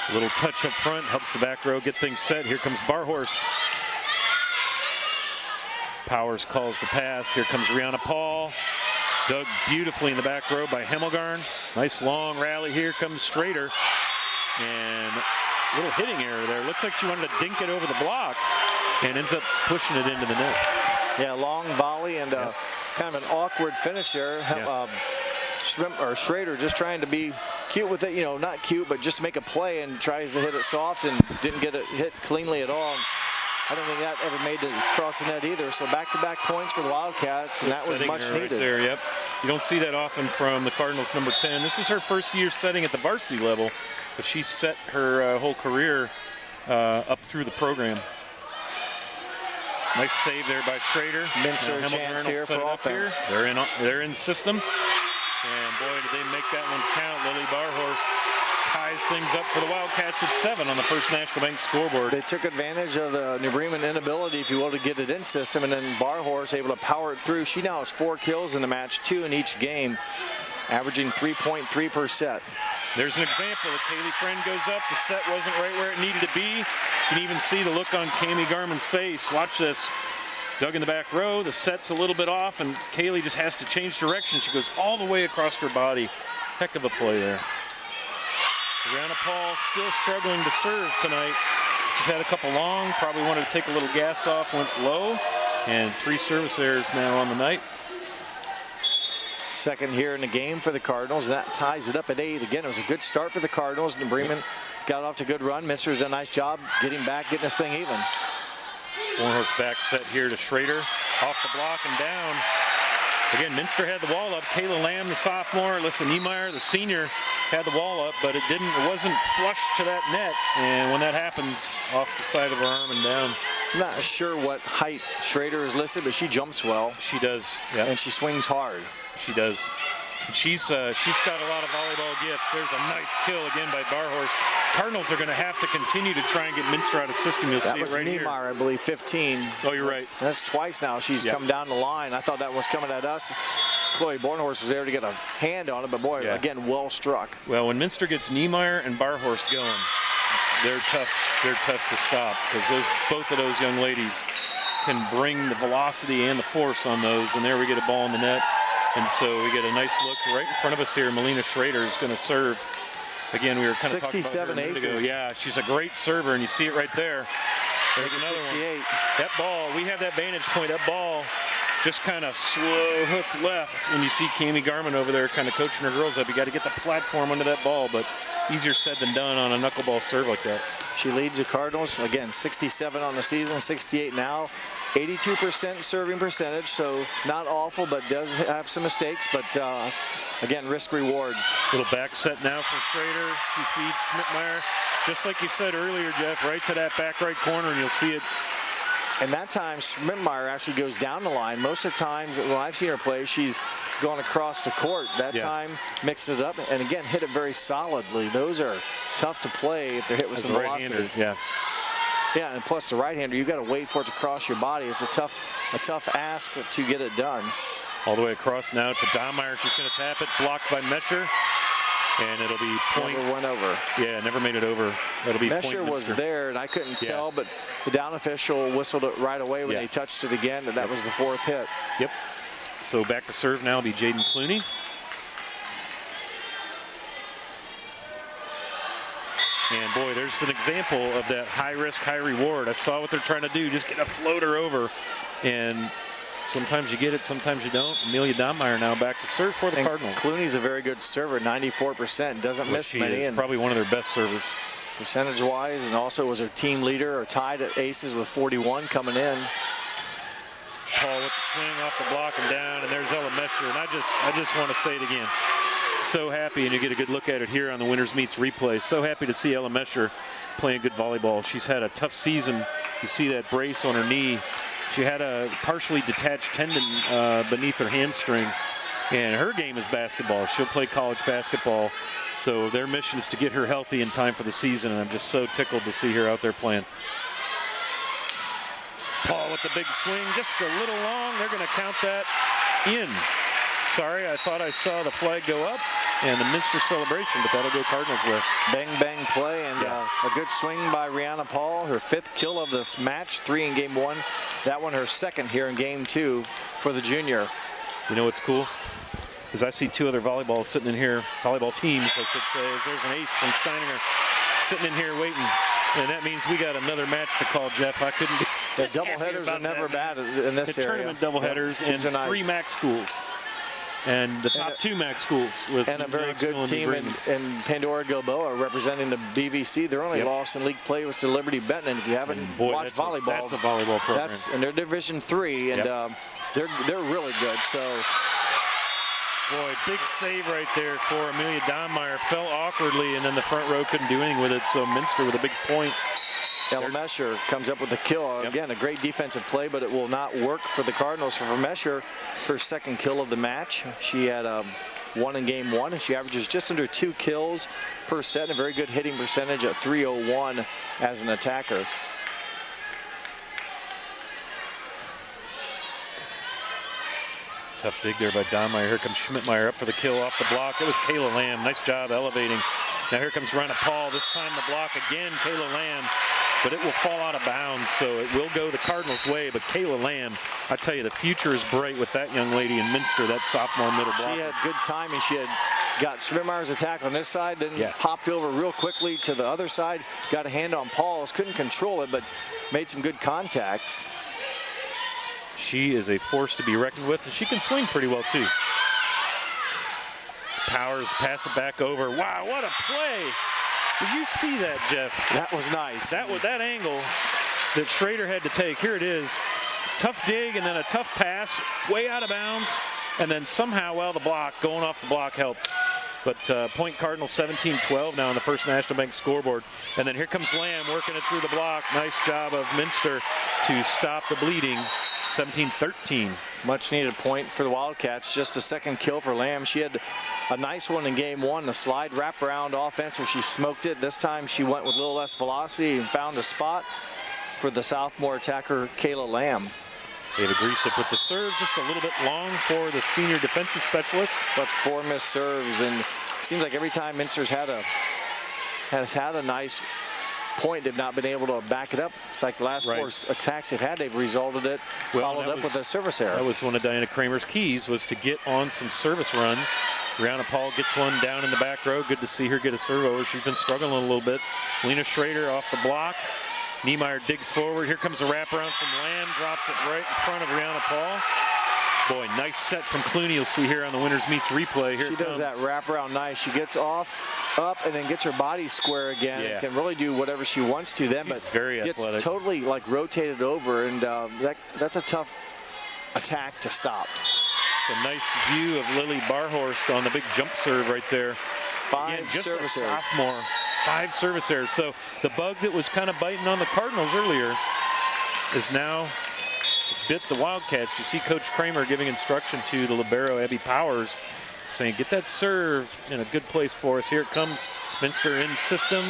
A little touch up front, helps the back row get things set. Here comes Barhorst. Powers calls the pass. Here comes Rihanna Paul. Dug beautifully in the back row by Hemmelgarn. Nice long rally. Here comes Schrader. And a little hitting error there. Looks like she wanted to dink it over the block and ends up pushing it into the net. Yeah, long volley and kind of an awkward finish there. Schrader just trying to be cute with it, not cute, but just to make a play, and tries to hit it soft and didn't get it hit cleanly at all. I don't think that ever made it across the net either. So back-to-back points for the Wildcats, and that was much needed. Right there, yep. You don't see that often from the Cardinals' number 10. This is her first year setting at the varsity level, but she's set her whole career up through the program. Nice save there by Schrader. Minster chance here for offense. They're in system. And boy, did they make that one count. Lily Barhorst ties things up for the Wildcats at 7 on the First National Bank scoreboard. They took advantage of the New Bremen inability, if you will, to get it in system, and then Barhorst able to power it through. She now has 4 kills in the match, 2 in each game, averaging 3.3 per set. There's an example. Kaylee Friend goes up. The set wasn't right where it needed to be. You can even see the look on Cami Garman's face. Watch this. Dug in the back row. The set's a little bit off, and Kaylee just has to change direction. She goes all the way across her body. Heck of a play there. Brianna Paul still struggling to serve tonight. She's had a couple long, probably wanted to take a little gas off, went low, and 3 service errors now on the night. Second here in the game for the Cardinals. That ties it up at 8. Again, it was a good start for the Cardinals. New Bremen got off to a good run. Minster's done a nice job getting back, getting this thing even. Warhorse back set here to Schrader. Off the block and down. Again, Minster had the wall up. Kayla Lamb, the sophomore. Alyssa Niemeyer, the senior, had the wall up, but it wasn't flush to that net. And when that happens, off the side of her arm and down. I'm not sure what height Schrader is listed, but she jumps well. She does, yeah. And she swings hard. She does. She's got a lot of volleyball gifts. There's a nice kill again by Barhorst. Cardinals are going to have to continue to try and get Minster out of system. You'll see it right here. Niemeyer, I believe, 15. Oh, you're right. That's twice now she's come down the line. I thought that was coming at us. Chloe Bornhorst was there to get a hand on it, but boy, again, well struck. Well, when Minster gets Niemeyer and Barhorst going, they're tough. They're tough to stop because both of those young ladies can bring the velocity and the force on those. And there we get a ball in the net. And so we get a nice look right in front of us here. Melina Schrader is going to serve. Again, we were kind of talking about her a minute ago. Yeah, she's a great server, and you see it right there. There's another 68. one. That ball, we have that vantage point. That ball just kind of slow hooked left, and you see Cami Garman over there kind of coaching her girls up. You got to get the platform under that ball, but easier said than done on a knuckleball serve like that. She leads the Cardinals, again, 67 on the season, 68 now. 82% serving percentage, so not awful, but does have some mistakes. But again, risk reward. Little back set now for Schrader. She feeds Schmidtmeyer, just like you said earlier, Jeff, right to that back right corner, and you'll see it. And that time, Schmidtmeyer actually goes down the line. Most of the times when I've seen her play, she's gone across the court. That time, mixed it up, and again, hit it very solidly. Those are tough to play if they're hit with some velocity. Yeah, and plus the right-hander, you got to wait for it to cross your body. It's a tough ask to get it done. All the way across now to Dahmeyer. She's going to tap it, blocked by Mesher, and it'll be point. Never went over. Yeah, never made it over. That'll be Mesher point. was there, and I couldn't tell, but the down official whistled it right away when they touched it again, and that was the 4th hit. Yep. So back to serve now will be Jaden Clooney. And boy, there's an example of that high risk, high reward. I saw what they're trying to do, just get a floater over. And sometimes you get it, sometimes you don't. Amelia Dahmeyer now back to serve for the Cardinals. Clooney's a very good server, 94%, doesn't miss many. And probably one of their best servers. Percentage-wise, and also was her team leader, or tied at aces with 41 coming in. Paul with the swing off the block and down, and there's Ella Mesher. And I just want to say it again. So happy, and you get a good look at it here on the Winners Meets replay. So happy to see Ella Mesher playing good volleyball. She's had a tough season. You see that brace on her knee. She had a partially detached tendon beneath her hamstring, and her game is basketball. She'll play college basketball, so their mission is to get her healthy in time for the season, and I'm just so tickled to see her out there playing. Paul with the big swing, just a little long. They're going to count that in. Sorry, I thought I saw the flag go up and the Minster celebration, but that'll go Cardinals way. Bang, bang play, and a good swing by Rihanna Paul, her 5th kill of this match, 3 in game 1. That one her 2nd here in game 2 for the junior. You know what's cool? Is I see 2 other volleyballs sitting in here, volleyball teams, I should say. There's an ace from Steininger sitting in here waiting, and that means we got another match to call, Jeff. I couldn't be the doubleheaders are never bad in this area. Tournament doubleheaders and 3 MAC schools. And the top 2 MAC schools with and a very good team in Pandora Gilboa representing the BVC. Their only loss in league play was to Liberty Benton. And if you haven't watched volleyball, that's a volleyball program. And they're Division 3, and they're really good. So, boy, big save right there for Amelia Dahmeyer. Fell awkwardly, and then the front row couldn't do anything with it. So Minster with a big point. Mesher comes up with the kill. Again, a great defensive play, but it will not work for the Cardinals. For Mesher, her second kill of the match. She had one in game 1, and she averages just under 2 kills per set, and a very good hitting percentage at .301 as an attacker. Tough dig there by Dahlmeyer. Here comes Schmidtmeyer up for the kill off the block. It was Kayla Lamb. Nice job elevating. Now here comes Rana Paul. This time the block again, Kayla Lamb. But it will fall out of bounds, so it will go the Cardinals' way. But Kayla Lamb, I tell you, the future is bright with that young lady in Minster, that sophomore middle blocker. She had good timing. She had got Schmidtmeyer's attack on this side, then hopped over real quickly to the other side, got a hand on Paul's, couldn't control it, but made some good contact. She is a force to be reckoned with, and she can swing pretty well, too. Powers pass it back over. Wow, what a play. Did you see that, Jeff? That was nice. That was that angle that Schrader had to take. Here it is. Tough dig and then a tough pass, way out of bounds, and then somehow, well, the block, going off the block helped. But point Cardinals 17-12 now on the First National Bank scoreboard. And then here comes Lamb working it through the block. Nice job of Minster to stop the bleeding. 17-13. Much needed point for the Wildcats. Just a second kill for Lamb. She had a nice one in game 1, the slide wraparound offense where she smoked it. This time she went with a little less velocity and found a spot for the sophomore attacker, Kayla Lamb. Ava Griesip with the serve, just a little bit long for the senior defensive specialist. That's 4 missed serves, and it seems like every time Minster's has had a nice point, they've not been able to back it up. It's like the last 4 attacks they've had, they've resulted it, followed up with a service error. That was one of Diana Kramer's keys, was to get on some service runs. Brianna Paul gets one down in the back row. Good to see her get a serve over. She's been struggling a little bit. Lena Schrader off the block. Niemeyer digs forward. Here comes a wraparound from Lamb. Drops it right in front of Brianna Paul. Boy, nice set from Clooney. You'll see here on the Winners Meets replay. Here she does that wraparound nice. She gets off, up, and then gets her body square again. And can really do whatever she wants to then, but very gets athletic. Totally like rotated over, and that's a tough attack to stop. It's a nice view of Lily Barhorst on the big jump serve right there. 5 Again, just service a errors. sophomore. 5 service errors. So the bug that was kind of biting on the Cardinals earlier is now bit the Wildcats. You see Coach Kramer giving instruction to the libero, Abby Powers, saying, get that serve in a good place for us. Here it comes. Minster in system.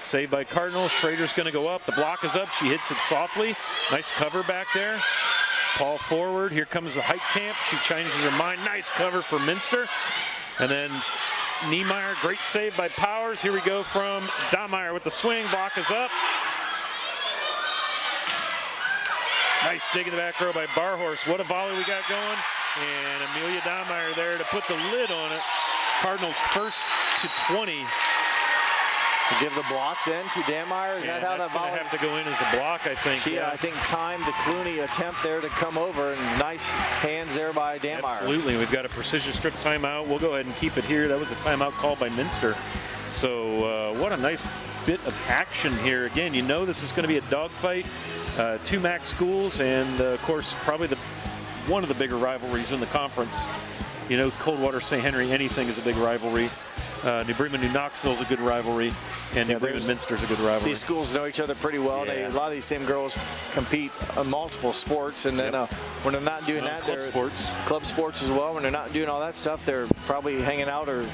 Saved by Cardinals. Schrader's going to go up. The block is up. She hits it softly. Nice cover back there. Paul forward. Here comes the Heitkamp. She changes her mind. Nice cover for Minster. And then Niemeyer, great save by Powers. Here we go from Dahlmeyer with the swing. Block is up. Nice dig in the back row by Barhorst. What a volley we got going. And Amelia Dahlmeyer there to put the lid on it. Cardinals first to 20. To give the block then to Dahlmeyer. Is that how that volley? Have to go in as a block, I think. She, I think, timed the Clooney attempt there to come over, and nice hands there by Dahlmeyer. Absolutely. We've got a precision strip timeout. We'll go ahead and keep it here. That was a timeout called by Minster. So what a nice bit of action here. Again, you know this is going to be a dogfight. 2 MAC schools, and of course, probably one of the bigger rivalries in the conference. You know, Coldwater, St. Henry, anything is a big rivalry. New Bremen, New Knoxville is a good rivalry, and New Bremen, Minster is a good rivalry. These schools know each other pretty well. A lot of these same girls compete on multiple sports, and then when they're not doing that, club sports. Club sports as well. When they're not doing all that stuff, they're probably hanging out or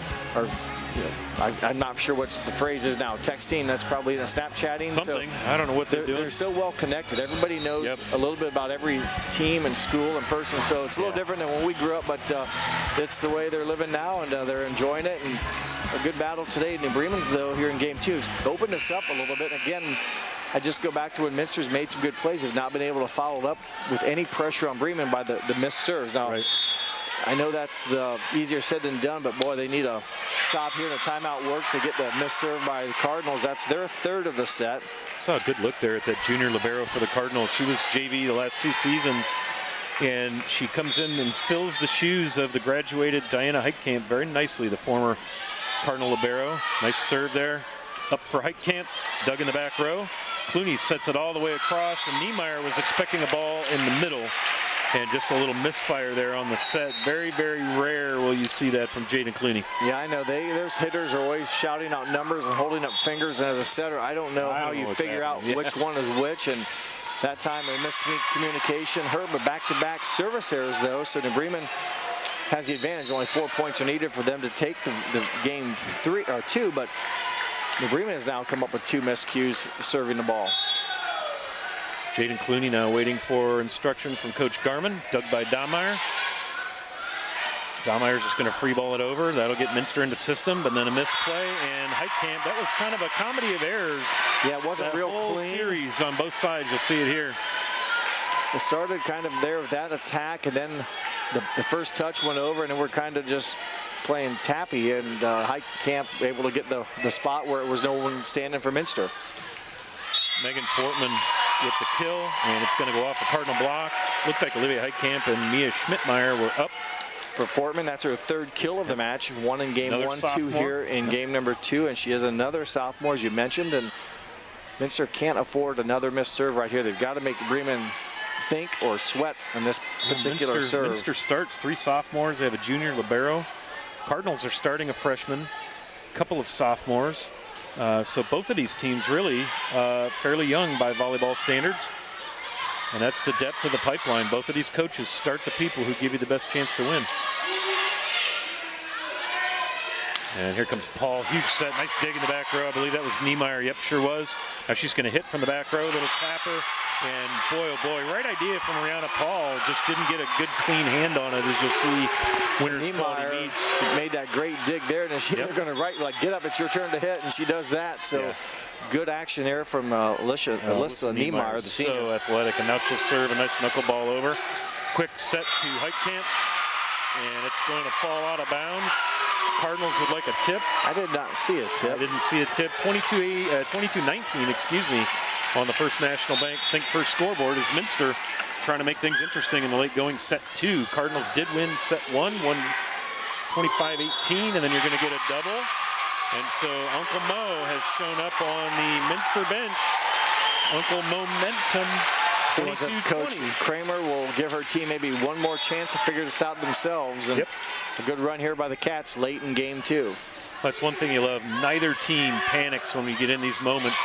you know, I'm not sure what the phrase is now. Texting, that's probably Snapchatting. Something. So I don't know what they're doing. They're so well connected. Everybody knows a little bit about every team and school and person. So it's a little different than when we grew up, but it's the way they're living now, and they're enjoying it. And a good battle today. New Bremen, though, here in game 2, opened us up a little bit. And again, I just go back to when Minster's made some good plays. They've not been able to follow it up with any pressure on Bremen by the missed serves. Now, I know that's the easier said than done, but boy, they need a stop here. The timeout works to get the missed serve by the Cardinals. That's their 3rd of the set. Saw a good look there at that junior libero for the Cardinals. She was JV the last 2 seasons, and she comes in and fills the shoes of the graduated Diana Heitkamp very nicely, the former Cardinal libero. Nice serve there. Up for Heitkamp, dug in the back row. Clooney sets it all the way across, and Niemeyer was expecting a ball in the middle. And just a little misfire there on the set. Very, very rare will you see that from Jaden Clooney. Yeah, I know. Those hitters are always shouting out numbers and holding up fingers. And as a setter, I don't know how you figure out which one is which. And that time a miscommunication hurt, but back-to-back service errors, though. So New Bremen has the advantage. Only 4 points are needed for them to take the game 2, but New Bremen has now come up with 2 miscues serving the ball. Jaden Clooney now waiting for instruction from Coach Garman, dug by Dahmeyer. Dahmeyer's just going to free ball it over. That'll get Minster into system, but then a misplay. And Heitkamp, that was kind of a comedy of errors. Yeah, it wasn't real whole clean. Series on both sides, you'll see it here. It started kind of there with that attack, and then the first touch went over, and then we're kind of just playing tappy, and Heitkamp able to get the spot where it was no one standing for Minster. Megan Fortman with the kill, and it's going to go off the Cardinal block. Looked like Olivia Heitkamp and Mia Schmidtmeyer were up. For Fortman, that's her 3rd kill of the match. 1 in game Another 1, sophomore. 2 here in game number 2, and she is another sophomore, as you mentioned, and Minster can't afford another missed serve right here. They've got to make Bremen think or sweat on this particular serve. Minster starts 3 sophomores. They have a junior libero. Cardinals are starting a freshman, a couple of sophomores. So both of these teams really fairly young by volleyball standards. And that's the depth of the pipeline. Both of these coaches start the people who give you the best chance to win. And here comes Paul, huge set, nice dig in the back row. I believe that was Niemeyer, yep, sure was. Now she's gonna hit from the back row, little tapper. And boy, oh boy, right idea from Rihanna Paul, just didn't get a good clean hand on it, as you'll see winners quality meets. Made that great dig there, and she's gonna get up, it's your turn to hit, and she does that. So good action there from Alyssa Niemeyer, the senior. So athletic, and now she'll serve a nice knuckleball over. Quick set to Heitkamp, and it's going to fall out of bounds. Cardinals would like a tip. I did not see a tip. I didn't see a tip. 22-19, excuse me, on the First National Bank Think First scoreboard is Minster trying to make things interesting in the late going set 2. Cardinals did win set 1, won 25-18, and then you're going to get a double. And so Uncle Mo has shown up on the Minster bench. Uncle Momentum. So Coach Kramer will give her team maybe one more chance to figure this out themselves. And a good run here by the Cats late in game 2. That's one thing you love. Neither team panics when we get in these moments.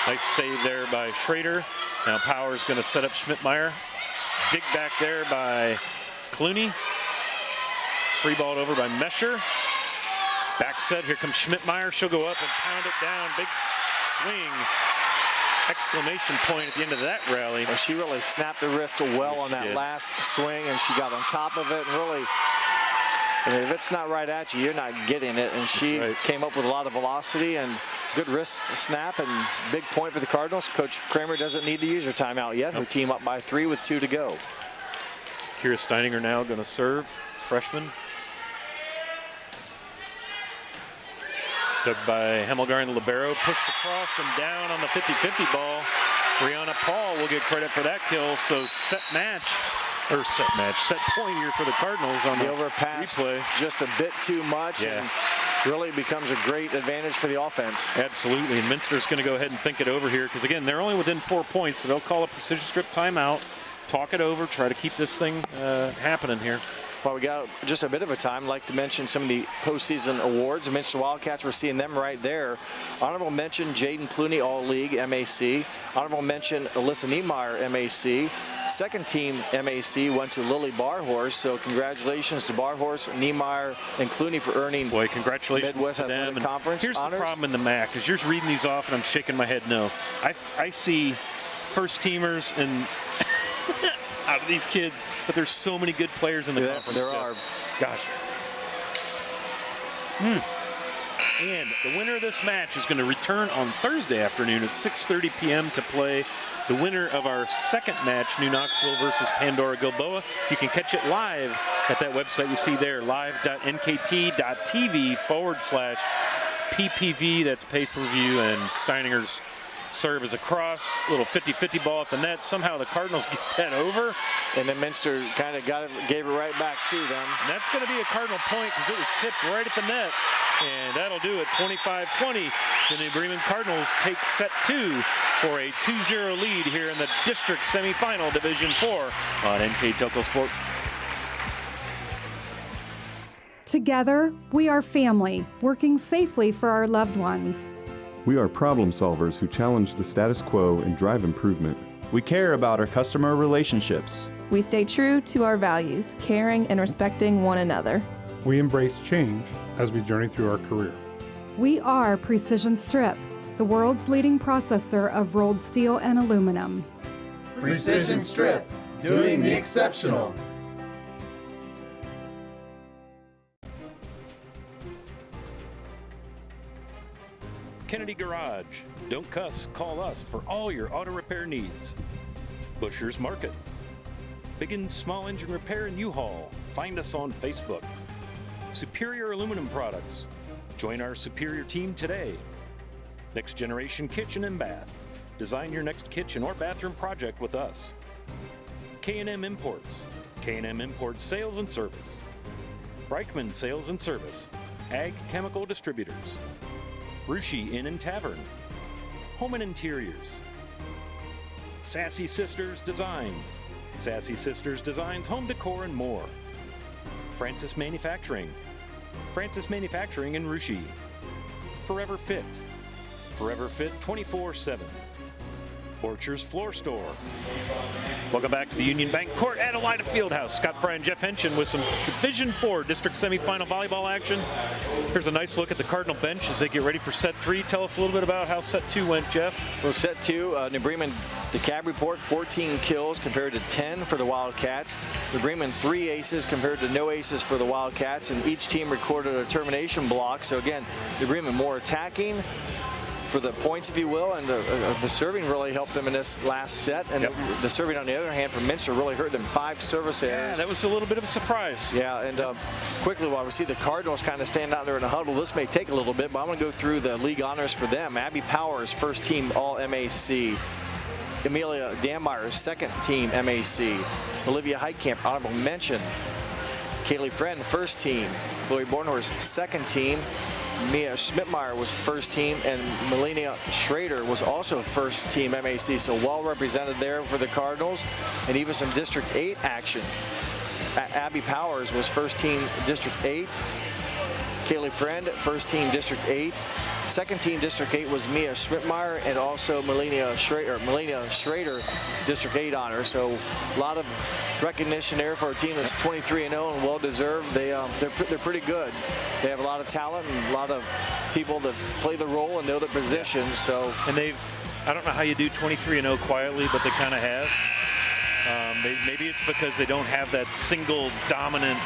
Nice save there by Schrader. Now Power's going to set up Schmidtmeyer. Dig back there by Clooney. Free balled over by Mesher. Back set, here comes Schmidtmeyer. She'll go up and pound it down. Big swing. Exclamation point at the end of that rally. Well, she really snapped the wrist well on that last swing, and she got on top of it. And really, I mean, if it's not right at you, you're not getting it. And she came up with a lot of velocity and good wrist snap, and big point for the Cardinals. Coach Kramer doesn't need to use her timeout yet. Her team up by 3 with 2 to go. Kira Steininger now going to serve, freshman. Dug by Hemmelgarn, libero, pushed across and down on the 50-50 ball. Rihanna Paul will get credit for that kill. So set point here for the Cardinals on the overpass replay. Just a bit too much, and really becomes a great advantage for the offense. Absolutely, and Minster's going to go ahead and think it over here because again, they're only within 4 points, so they'll call a precision strip timeout, talk it over, try to keep this thing happening here. Well, we got just a bit of a time. I'd like to mention some of the postseason awards. The Minster Wildcats, we're seeing them right there. Honorable mention, Jaden Clooney, All-League, MAC. Honorable mention, Alyssa Niemeyer, MAC. Second team MAC went to Lily Barhorse, so congratulations to Barhorse, Niemeyer, and Clooney for earning congratulations Midwest to them. Athletic Conference Here's honors. The problem in the MAC, is you're reading these off and I'm shaking my head no. I see first teamers and out of these kids, but there's so many good players in the conference. There are. Gosh. And the winner of this match is going to return on Thursday afternoon at 6:30 p.m. to play the winner of our second match, New Knoxville versus Pandora Gilboa. You can catch it live at that website you see there, live.nkt.tv/PPV. That's pay-per-view, and Steininger's Serve is across, little 50-50 ball at the net. Somehow the Cardinals get that over. And then Minster kind of gave it right back to them. And that's going to be a Cardinal point because it was tipped right at the net. And that'll do it, 25-20. The New Bremen Cardinals take set 2 for a 2-0 lead here in the district semifinal, Division 4 on NKTelco Sports. Together, we are family, working safely for our loved ones. We are problem solvers who challenge the status quo and drive improvement. We care about our customer relationships. We stay true to our values, caring and respecting one another. We embrace change as we journey through our career. We are Precision Strip, the world's leading processor of rolled steel and aluminum. Precision Strip, doing the exceptional. Kennedy Garage. Don't cuss, call us for all your auto repair needs. Busher's Market. Big and small engine repair and U-Haul. Find us on Facebook. Superior Aluminum Products. Join our Superior team today. Next Generation Kitchen and Bath. Design your next kitchen or bathroom project with us. K&M Imports. K&M Imports Sales and Service. Breichman Sales and Service. Ag Chemical Distributors. Rushi Inn and Tavern. Home and Interiors. Sassy Sisters Designs. Sassy Sisters Designs Home Decor and more. Francis Manufacturing. Francis Manufacturing in Rushi. Forever Fit. Forever Fit 24/7. Borcher's Floor Store. Welcome back to the Union Bank Court at Elida Fieldhouse. Scott Fry and Jeff Henshin with some Division 4 district semifinal volleyball action. Here's a nice look at the Cardinal bench as they get ready for set 3. Tell us a little bit about how set 2 went, Jeff. Well, set 2, New Bremen, the CAB report, 14 kills compared to 10 for the Wildcats. New Bremen 3 aces compared to no aces for the Wildcats, and each team recorded a termination block. So again, New Bremen more attacking for the points, if you will, and the serving really helped them in this last set. And the serving, on the other hand, from Minster really hurt them. 5 service errors. Yeah, that was a little bit of a surprise. Yeah, and quickly, while we see the Cardinals kind of stand out there in a huddle, this may take a little bit, but I'm going to go through the league honors for them. Abby Powers, first team All-MAC. Amelia Dammeier, second team MAC. Olivia Heitkamp, honorable mention. Kaylee Friend, first team. Chloe Bornhorst, second team. Mia Schmidtmeyer was first team, and Melania Schrader was also first team MAC, so well represented there for the Cardinals, and even some District 8 action. Abby Powers was first team District 8. Kaylee Friend, first team District 8. Second team District 8 was Mia Schmidtmeyer, and also Melania Schrader, District 8 honor. So a lot of recognition there for a team that's 23-0 and well-deserved. They're pretty good. They have a lot of talent and a lot of people that play the role and know their positions. So, and I don't know how you do 23-0 quietly, but they kind of have. Maybe it's because they don't have that single dominant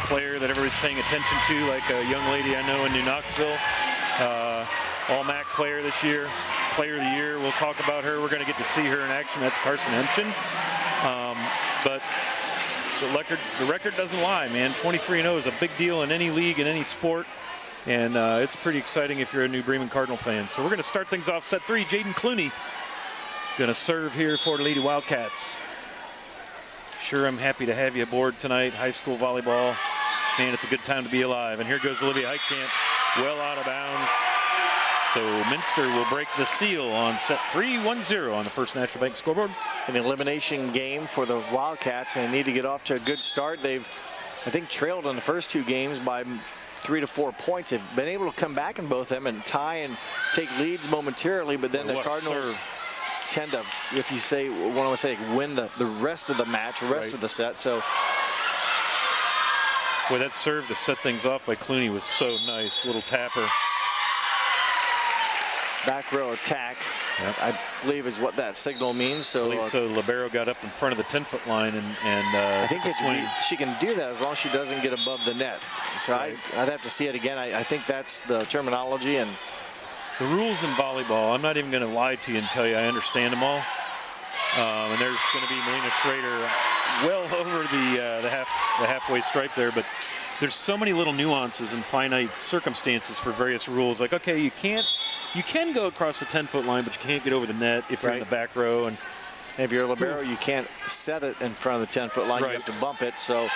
player that everybody's paying attention to, like a young lady I know in New Knoxville, All-MAC player this year, player of the year. We'll talk about her. We're going to get to see her in action. That's Carson Henshin. But the record doesn't lie, man. 23-0 is a big deal in any league, in any sport. And it's pretty exciting if you're a New Bremen Cardinal fan. So we're going to start things off set 3. Jaden Clooney going to serve here for the Lady Wildcats. Sure, I'm happy to have you aboard tonight. High school volleyball. Man, it's a good time to be alive. And here goes Olivia Heitkamp, well out of bounds. So Minster will break the seal on set 3, 1-0 on the First National Bank scoreboard. An elimination game for the Wildcats, and they need to get off to a good start. They've, I think, trailed in the first 2 games by 3 to 4 points. They've been able to come back in both of them and tie and take leads momentarily, but then the Cardinals tend to, if you say, want to say, win the rest of the match, rest of the set. So, boy, that serve to set things off by Clooney was so nice. Little tapper. Back row attack, I believe, is what that signal means. So, so libero got up in front of the 10-foot line, and I think she can do that as long as she doesn't get above the net. So I'd have to see it again. I think that's the terminology. And the rules in volleyball, I'm not even going to lie to you and tell you I understand them all. And there's going to be Melina Schrader well over the halfway stripe there, but there's so many little nuances and finite circumstances for various rules. Like, okay, you can go across the 10-foot line, but you can't get over the net if you're in the back row. And if you're a libero, you can't set it in front of the 10-foot line. You have to bump it. So,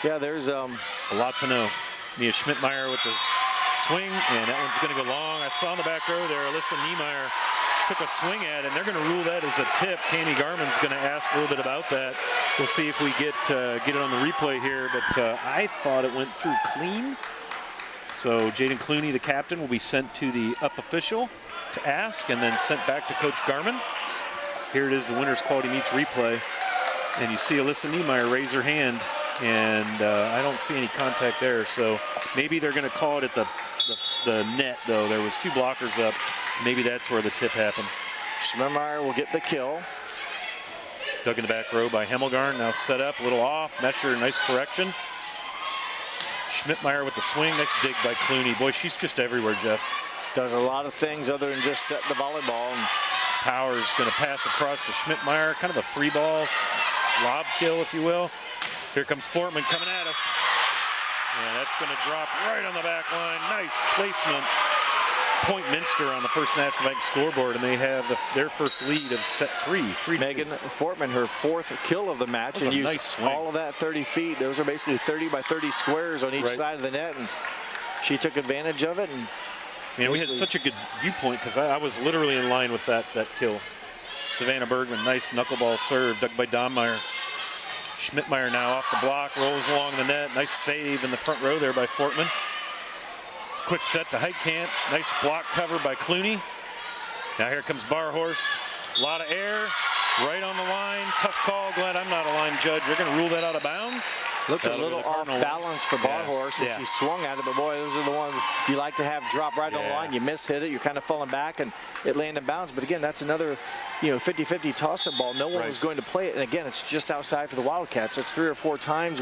yeah, there's a lot to know. Mia Schmidtmeyer with the swing, and that one's going to go long. I saw in the back row there, Alyssa Niemeyer took a swing at it, and they're going to rule that as a tip. Kami Garman's going to ask a little bit about that. We'll see if we get it on the replay here, but I thought it went through clean. So Jaden Clooney, the captain, will be sent to the up official to ask, and then sent back to Coach Garman. Here it is, the Winners Quality Meets replay, and you see Alyssa Niemeyer raise her hand, and I don't see any contact there, so maybe they're going to call it at the net, though. There was 2 blockers up. Maybe that's where the tip happened. Schmidtmeyer will get the kill. Dug in the back row by Hemmelgarn. Now set up, a little off. Mesher, nice correction. Schmidtmeyer with the swing. Nice dig by Clooney. Boy, she's just everywhere, Jeff. Does a lot of things other than just set the volleyball. Powers going to pass across to Schmidtmeyer. Kind of a free ball, lob kill, if you will. Here comes Fortman coming at us. And that's going to drop right on the back line. Nice placement. Point Minster on the First National Bank scoreboard, and they have their first lead of set 3. Megan Fortman, her 4th kill of the match, and used all of that 30 feet. Those are basically 30 by 30 squares on each side of the net, and she took advantage of it. And man, we had such a good viewpoint because I was literally in line with that kill. Savannah Bergman, nice knuckleball serve, dug by Donmeyer. Schmidtmeyer now off the block, rolls along the net. Nice save in the front row there by Fortman. Quick set to Heitkamp. Nice block cover by Clooney. Now here comes Barhorst. A lot of air. Right on the line. Tough call. Glad I'm not a line judge. They're going to rule that out of bounds. Looked a little off balance for Barhorst when she swung at it, but boy, those are the ones you like to have drop right on the line. You mishit it, you're kind of falling back, and it landed in bounds. But again, that's another 50-50 toss-up ball. No one was going to play it. And again, it's just outside for the Wildcats. It's 3 or 4 times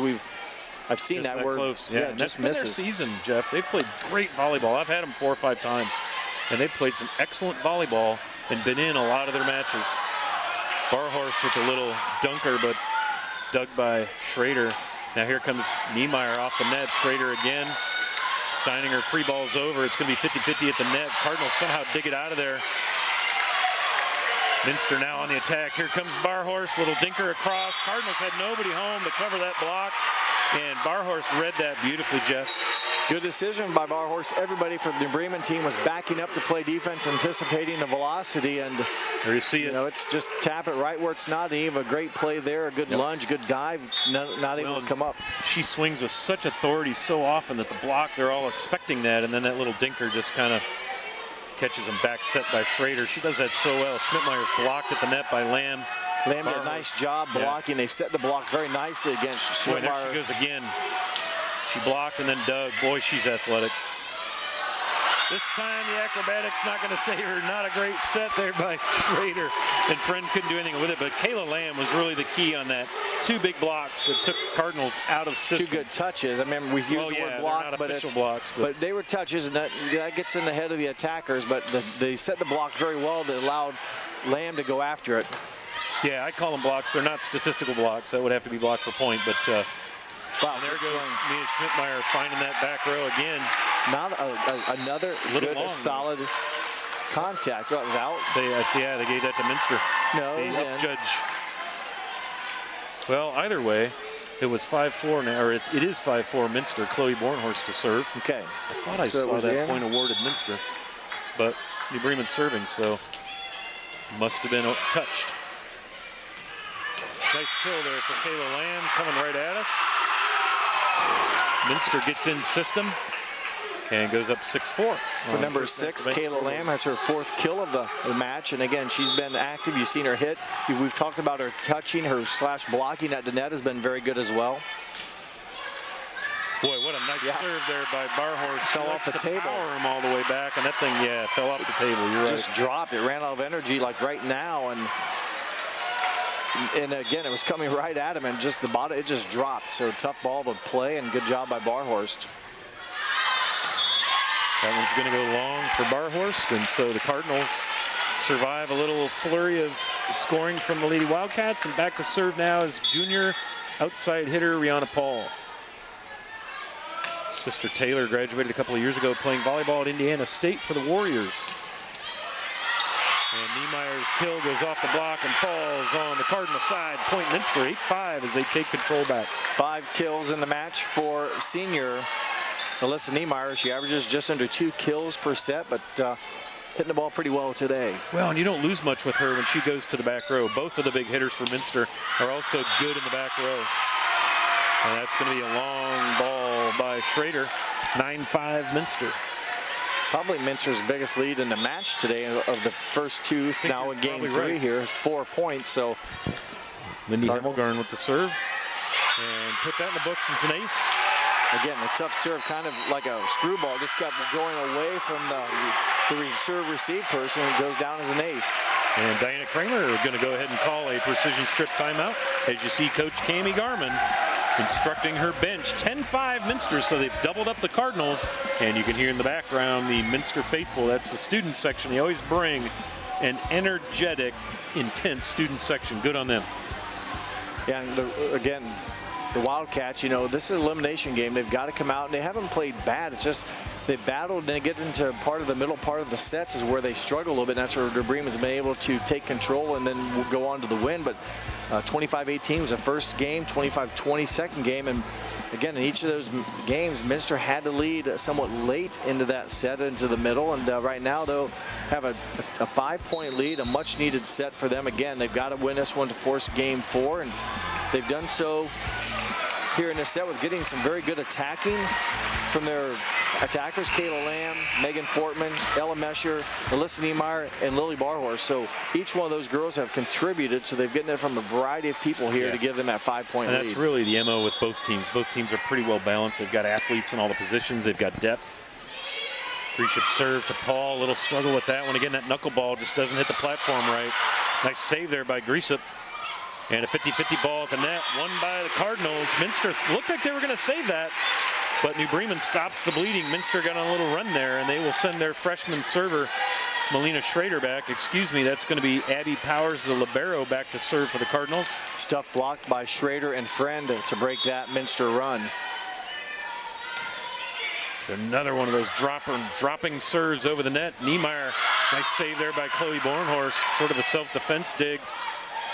I've seen just that word. Close. Yeah, just just been misses. their season, Jeff. They've played great volleyball. I've had them 4 or 5 times, and they've played some excellent volleyball and been in a lot of their matches. Barhorst with a little dunker, but dug by Schrader. Now here comes Niemeyer off the net. Schrader again. Steininger free balls over. It's going to be 50-50 at the net. Cardinals somehow dig it out of there. Minster now on the attack. Here comes Barhorst. Little dinker across. Cardinals had nobody home to cover that block. And Barhorst read that beautifully, Jeff. Good decision by Barhorst. Everybody from the Bremen team was backing up to play defense, anticipating the velocity, and there you see it. It's just tap it right where it's not. Even a great play there, a good lunge, good dive, not able to come up. She swings with such authority so often that the block, they're all expecting that, and then that little dinker just kind of catches them back set by Schrader. She does that so well. Schmidtmeyer's blocked at the net by Lamb. Lamb did a nice job blocking. They set the block very nicely against Schmidtmeyer. There she goes again. She blocked and then dug. Boy, she's athletic. This time the acrobatics not going to save her. Not a great set there by Schrader. And Friend couldn't do anything with it, but Kayla Lamb was really the key on that. 2 big blocks that took Cardinals out of system. 2 good touches. I remember we used the word block, but it's blocks. But they were touches, and that gets in the head of the attackers. But they set the block very well that allowed Lamb to go after it. Yeah, I call them blocks. They're not statistical blocks. That would have to be blocked for point, but wow, and there goes Mia Schmidtmeyer finding that back row again. Not another good, solid contact. That was out. They gave that to Minster. No, it was in. Judge. Well, either way, it was 5-4 now, or it is 5-4 Minster. Chloe Bornhorst to serve. Okay. I thought I saw that point awarded Minster, but New Bremen serving, so must have been touched. Nice kill there for Kayla Lamb coming right at us. Minster gets in system and goes up 6-4. For number 6, Kayla Lamb has her 4th kill of the match. And again, she's been active. You've seen her hit. We've talked about her touching, her /blocking at the net has been very good as well. Boy, what a nice serve there by Barhorst. Fell off the table. Power him all the way back, and that thing, fell off the table. You're right. Just dropped. It ran out of energy like right now, and again, it was coming right at him, and just the bottom, it just dropped. So tough ball to play, and good job by Barhorst. That one's going to go long for Barhorst, and so the Cardinals survive a little flurry of scoring from the Lady Wildcats, and back to serve now is junior outside hitter Rihanna Paul. Sister Taylor graduated a couple of years ago playing volleyball at Indiana State for the Warriors. And Niemeyer's kill goes off the block and falls on the Cardinal side. Point Minster 8-5 as they take control back. 5 kills in the match for senior Elida Niemeyer. She averages just under 2 kills per set, but hitting the ball pretty well today. Well, and you don't lose much with her when she goes to the back row. Both of the big hitters for Minster are also good in the back row. And that's going to be a long ball by Schrader. 9-5 Minster. Probably Minster's biggest lead in the match today of the first 2. Now in game 3 here is 4 points. So Lindy Hemmelgarn with the serve. And put that in the books as an ace. Again, a tough serve, kind of like a screwball. Just kept going away from the serve-receive person. It goes down as an ace. And Diana Kramer is going to go ahead and call a precision strip timeout. As you see Coach Cami Garman instructing her bench. 10-5 Minster, so they've doubled up the Cardinals. And you can hear in the background the Minster faithful. That's the student section. They always bring an energetic, intense student section. Good on them. Yeah, and again, the Wildcats, you know, this is an elimination game. They've got to come out, and they haven't played bad. It's just they battled, and they get into part of the middle part of the sets is where they struggle a little bit. And that's where Bremen's been able to take control and then go on to the win. But 25-18 was the first game, 25-20 second game. And again, in each of those games, Minster had to lead somewhat late into that set, into the middle. And right now, though, have a 5-point lead, a much-needed set for them. Again, they've got to win this one to force game 4. And they've done so here in this set with getting some very good attacking from their attackers, Kayla Lamb, Megan Fortman, Ella Mesher, Elida Niemeyer, and Lily Barhorse. So each one of those girls have contributed, so they've gotten it from a variety of people here to give them that 5-point lead. And that's really the MO with both teams. Both teams are pretty well balanced. They've got athletes in all the positions. They've got depth. Grisham serve to Paul. A little struggle with that one. Again, that knuckleball just doesn't hit the platform right. Nice save there by Grisham. And a 50-50 ball at the net, won by the Cardinals. Minster looked like they were going to save that, but New Bremen stops the bleeding. Minster got on a little run there, and they will send their freshman server, Melina Schrader, back. Excuse me, that's going to be Abby Powers, the libero, back to serve for the Cardinals. Stuff blocked by Schrader and Friend to break that Minster run. Another one of those dropping serves over the net. Niemeyer, nice save there by Chloe Bornhorst, sort of a self-defense dig.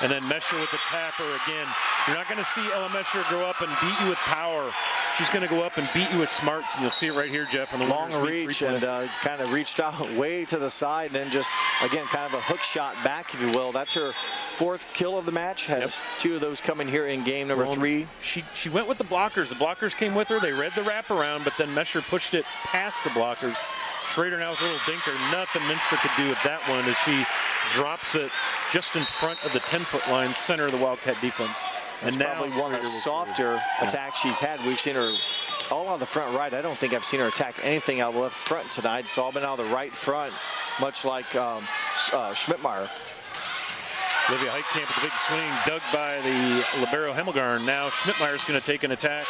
And then Mesher with the tapper again. You're not going to see Ella Mesher go up and beat you with power. She's going to go up and beat you with smarts, and you'll see it right here, Jeff. On the long reach and kind of reached out way to the side, and then just, again, kind of a hook shot back, if you will. That's her 4th kill of the match. Has 2 of those coming here in game number 3. She went with the blockers. The blockers came with her. They read the wraparound, but then Mesher pushed it past the blockers. Schrader now with a little dinker. Nothing Minster could do with that one as she drops it just in front of the 10-foot line, center of the Wildcat defense. That's probably one of the softer attacks she's had. We've seen her all on the front right. I don't think I've seen her attack anything out of the left front tonight. It's all been out of the right front, much like Schmidtmeyer. Olivia Heitkamp with the big swing, dug by the libero Hemmelgarn. Now Schmidtmeyer's going to take an attack.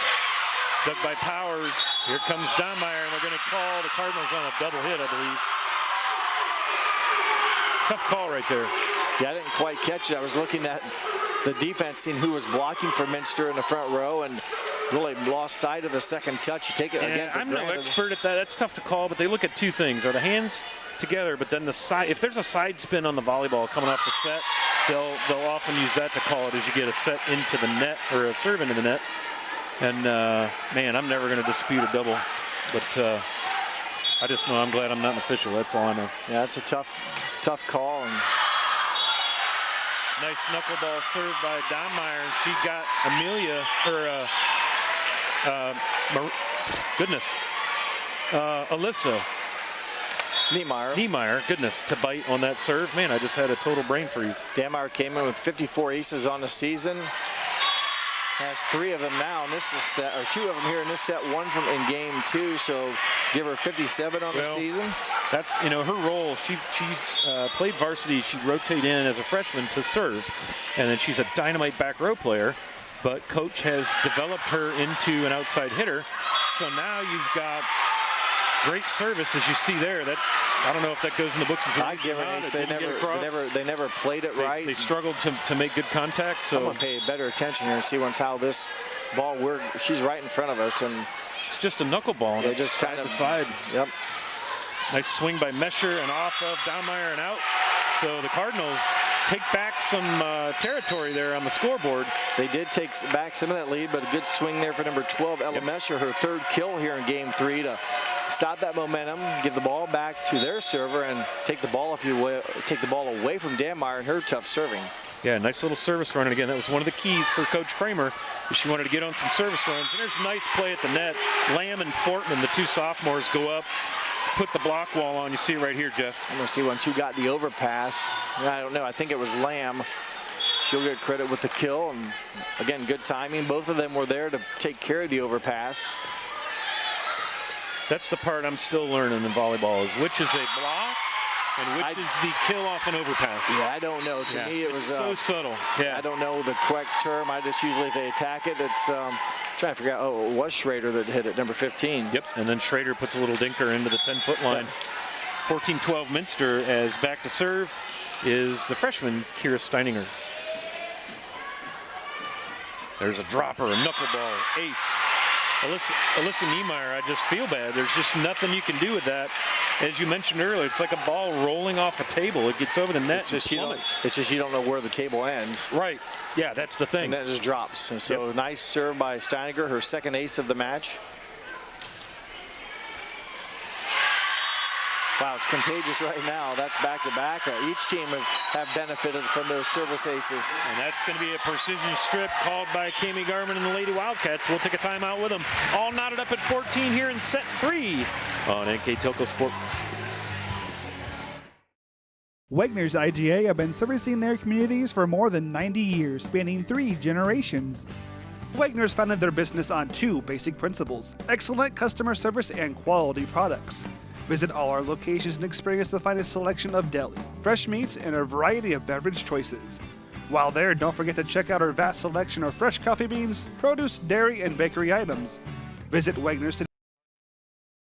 Dug by Powers. Here comes Donmeyer, and they're going to call the Cardinals on a double hit, I believe. Tough call right there. Yeah, I didn't quite catch it. I was looking at the defense, seeing who was blocking for Minster in the front row, and really lost sight of the second touch. You take it again. I'm no expert at that. That's tough to call, but they look at 2 things. Are the hands together, but then the side, if there's a side spin on the volleyball coming off the set, they'll often use that to call it as you get a set into the net or a serve into the net. And man, I'm never going to dispute a double, but I just know I'm glad I'm not an official. That's all I know. Yeah, it's a tough call. And nice knuckleball served by Donmeyer, and she got Amelia, Alyssa Niemeyer, to bite on that serve. Man, I just had a total brain freeze. Donmeyer came in with 54 aces on the season. Has 3 of them now in this set, or 2 of them here in this set, 1 from in game 2, so give her 57 on the season. That's, you know, her role. She's played varsity. She'd rotate in as a freshman to serve, and then she's a dynamite back row player, but coach has developed her into an outside hitter, so now you've got great service, as you see there. That, I don't know if that goes in the books as an ace or not. They never played it right. They struggled to make good contact. So I'm gonna pay better attention here and see how this ball, she's right in front of us, and it's just a knuckleball. Yeah, just side to side. Yep. Nice swing by Mesher and off of Downmeyer and out. So the Cardinals take back some territory there on the scoreboard. They did take back some of that lead, but a good swing there for number 12, Ella Mesher, her third kill here in game 3 to stop that momentum, give the ball back to their server, and take the ball away from Downmeyer and her tough serving. Yeah, nice little service run. And again, that was one of the keys for Coach Kramer. She wanted to get on some service runs. And there's a nice play at the net. Lamb and Fortman, the two sophomores, go up, put the block wall on. You see it right here, Jeff. I'm going to see once who got the overpass. I don't know. I think it was Lamb. She'll get credit with the kill. And again, good timing. Both of them were there to take care of the overpass. That's the part I'm still learning in volleyball, is which is a block and which is the kill off an overpass. Yeah, I don't know. To me, it was so subtle. Yeah, I don't know the correct term. I just usually, if they attack it, it's trying to figure out. Oh, it was Schrader that hit it, number 15. Yep, and then Schrader puts a little dinker into the 10-foot line. 14-12 Minster, as back to serve is the freshman Kira Steininger. There's a dropper, a knuckleball, ace. Alyssa Niemeyer, I just feel bad. There's just nothing you can do with that. As you mentioned earlier, it's like a ball rolling off a table. It gets over the net. It's just you don't know where the table ends. Right. Yeah, that's the thing. And then it just drops. And so nice serve by Steininger, her second ace of the match. Wow, it's contagious right now. That's back-to-back. Each team have benefited from those service aces. And that's going to be a precision strip called by Kami Garman and the Lady Wildcats. We'll take a timeout with them. All knotted up at 14 here in set 3 on NKTelco Sports. Wegner's IGA have been servicing their communities for more than 90 years, spanning 3 generations. Wegner's founded their business on 2 basic principles: excellent customer service and quality products. Visit all our locations and experience the finest selection of deli, fresh meats, and a variety of beverage choices. While there, don't forget to check out our vast selection of fresh coffee beans, produce, dairy, and bakery items. Visit Wegner's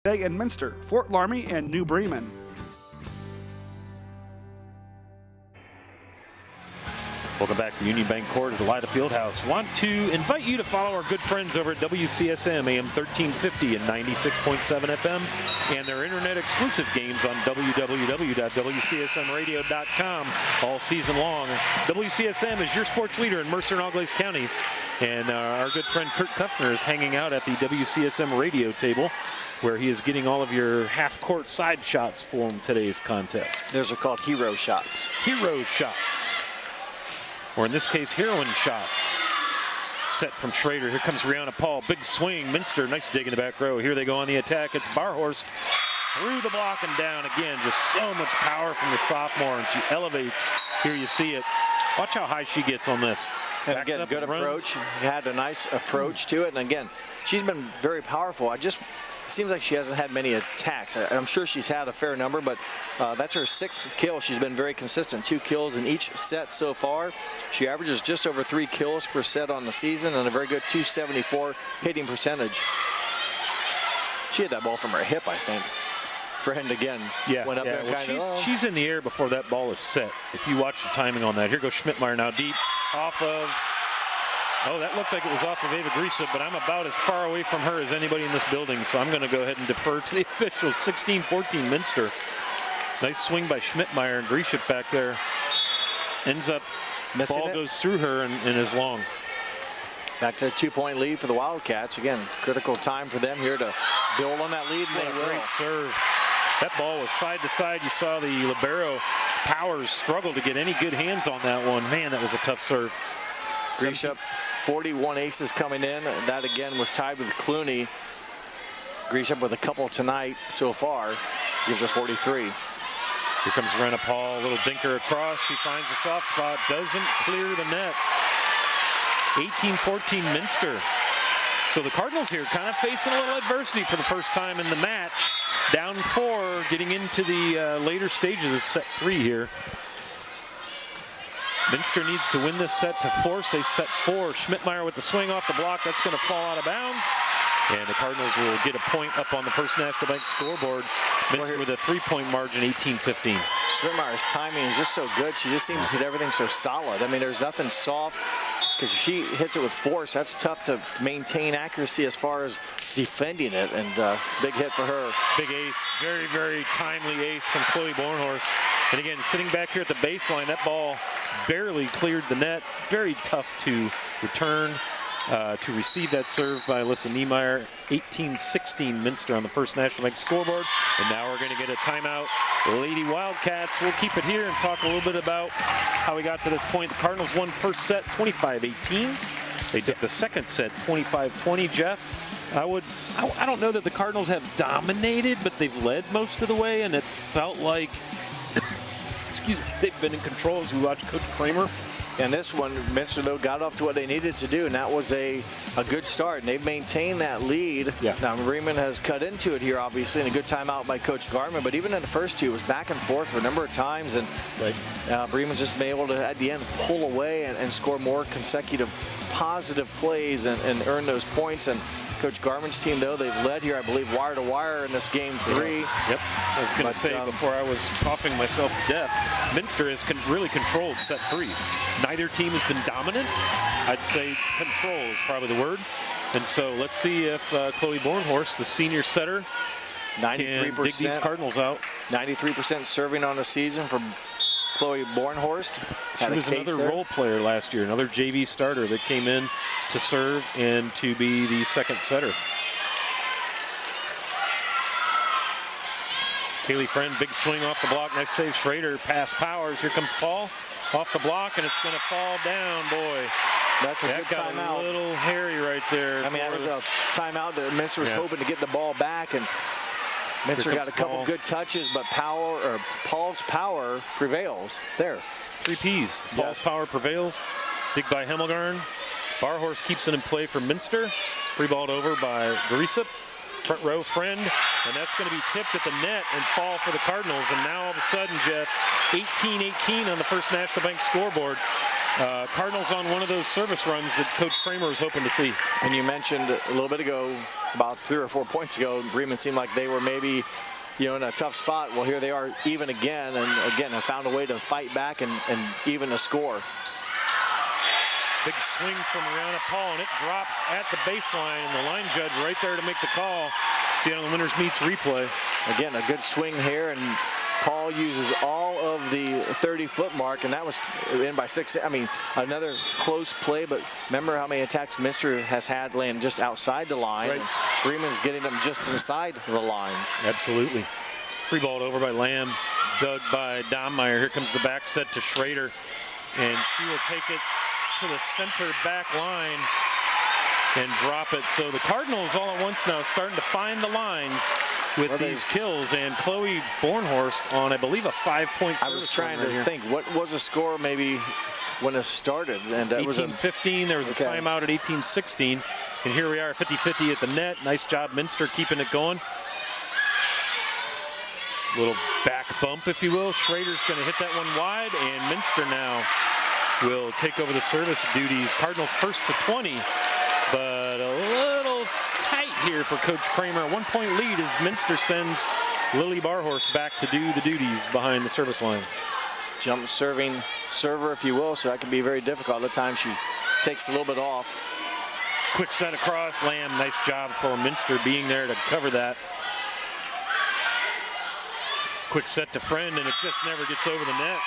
today in Minster, Fort Laramie, and New Bremen. Welcome back to Union Bank Court at Elida Fieldhouse. Want to invite you to follow our good friends over at WCSM AM 1350 and 96.7 FM and their internet exclusive games on www.wcsmradio.com all season long. WCSM is your sports leader in Mercer and Auglaize counties, and our good friend Kurt Kuffner is hanging out at the WCSM radio table, where he is getting all of your half-court side shots for today's contest. Those are called hero shots. Hero shots. Or in this case, heroine shots. Set from Schrader. Here comes Rihanna Paul. Big swing. Minster, nice dig in the back row. Here they go on the attack. It's Barhorst through the block and down again. Just so much power from the sophomore, and she elevates. Here you see it. Watch how high she gets on this. And again, good approach. Had a nice approach to it. And again, she's been very powerful. It seems like she hasn't had many attacks. I'm sure she's had a fair number, but that's her 6th kill. She's been very consistent. 2 kills in each set so far. She averages just over 3 kills per set on the season and a very good .274 hitting percentage. She had that ball from her hip, I think. Friend again went up there and she's in the air before that ball is set. If you watch the timing on that. Here goes Schmidtmeyer now deep off of. Oh, that looked like it was off of Ava Grisa, but I'm about as far away from her as anybody in this building, so I'm going to go ahead and defer to the officials. 16-14 Minster. Nice swing by Schmidtmeyer, and Grisa back there ends up, missing ball it. goes through her and is long. Back to a 2-point lead for the Wildcats. Again, critical time for them here to build on that lead. What a great serve. That ball was side to side. You saw the libero Powers struggle to get any good hands on that one. Man, that was a tough serve. Grisa, 41 aces coming in. That again was tied with Clooney. Grisa with a couple tonight so far. Gives her 43. Here comes Rihanna Paul, a little dinker across. She finds a soft spot, doesn't clear the net. 18-14 Minster. So the Cardinals here kind of facing a little adversity for the first time in the match. Down 4, getting into the later stages of set 3 here. Minster needs to win this set to force a set 4. Schmidtmeyer with the swing off the block. That's going to fall out of bounds. And the Cardinals will get a point up on the First National Bank scoreboard. Minster with a 3-point margin, 18-15. Schmidtmeyer's timing is just so good. She just seems to hit everything so solid. I mean, there's nothing soft. because she hits it with force. That's tough to maintain accuracy as far as defending it, and big hit for her. Big ace, very, very timely ace from Chloe Bornhorst. And again, sitting back here at the baseline, that ball barely cleared the net. Very tough to return, to receive that serve by Alyssa Niemeyer. 18-16 Minster on the First National Bank scoreboard. And now we're going to get a timeout. Lady Wildcats, we'll keep it here and talk a little bit about how we got to this point. The Cardinals won first set 25-18. They took the second set 25-20. Jeff, I don't know that the Cardinals have dominated, but they've led most of the way, and it's felt like excuse me, they've been in control as we watch Coach Kramer. And this one, Minster, though, got off to what they needed to do, and that was a good start. And they've maintained that lead. Yeah. Now, Bremen has cut into it here, obviously, and a good timeout by Coach Garman. But even in the first two, it was back and forth for a number of times. And Bremen just been able to, at the end, pull away and score more consecutive positive plays and earn those points. And Coach Garman's team, though, they've led here, I believe, wire to wire in this game 3. Yep. I was going to say before I was coughing myself to death, Minster has really controlled set 3. Neither team has been dominant. I'd say control is probably the word. And so let's see if Chloe Bornhorst, the senior setter, 93%, can dig these Cardinals out. 93% serving on the season for Chloe Bornhorst. She was another role player last year, another JV starter that came in to serve and to be the second setter. Kaylee Friend, big swing off the block. Nice save, Schrader. Pass Powers. Here comes Paul off the block, and it's going to fall down. Boy, that's a good timeout. Got a little hairy right there. I mean, that was a timeout that Minster was hoping to get the ball back, and Minster got a couple good touches, but Paul's power prevails. There. 3 Ps. Paul's power prevails. Dig by Hemmelgarn. Barhorst keeps it in play for Minster. Free balled over by Garisip. Front row Friend, and that's going to be tipped at the net and fall for the Cardinals. And now all of a sudden, Jeff, 18-18 on the First National Bank scoreboard. Cardinals on one of those service runs that Coach Kramer was hoping to see. And you mentioned a little bit ago, about 3 or 4 points ago, Bremen seemed like they were maybe, in a tough spot. Well, here they are even again, and again have found a way to fight back and even the score. Big swing from Rihanna Paul, and it drops at the baseline, and the line judge right there to make the call. See it on the Winners Meets replay. Again, a good swing here, and Paul uses all of the 30-foot mark, and that was in by 6. I mean, another close play, but remember how many attacks Minster has had laying just outside the line. Right. Bremen's getting them just inside the lines. Absolutely. Free balled over by Lamb, dug by Dommeyer. Here comes the back set to Schrader, and she will take it to the center back line and drop it. So the Cardinals all at once now starting to find the lines with these kills, and Chloe Bornhorst on, I believe, a 5-point service. I was trying to think, what was the score maybe when it started? And 18-15, there was a timeout at 18-16, and here we are 50-50 at the net. Nice job, Minster, keeping it going. Little back bump, if you will. Schrader's going to hit that one wide, and Minster now will take over the service duties. Cardinals first to 20, but a little tight here for Coach Kramer. A 1-point lead as Minster sends Lily Barhorst back to do the duties behind the service line. Jump serving server, if you will, so that can be very difficult. At times she takes a little bit off. Quick set across. Lamb, nice job for Minster being there to cover that. Quick set to Friend, and it just never gets over the net.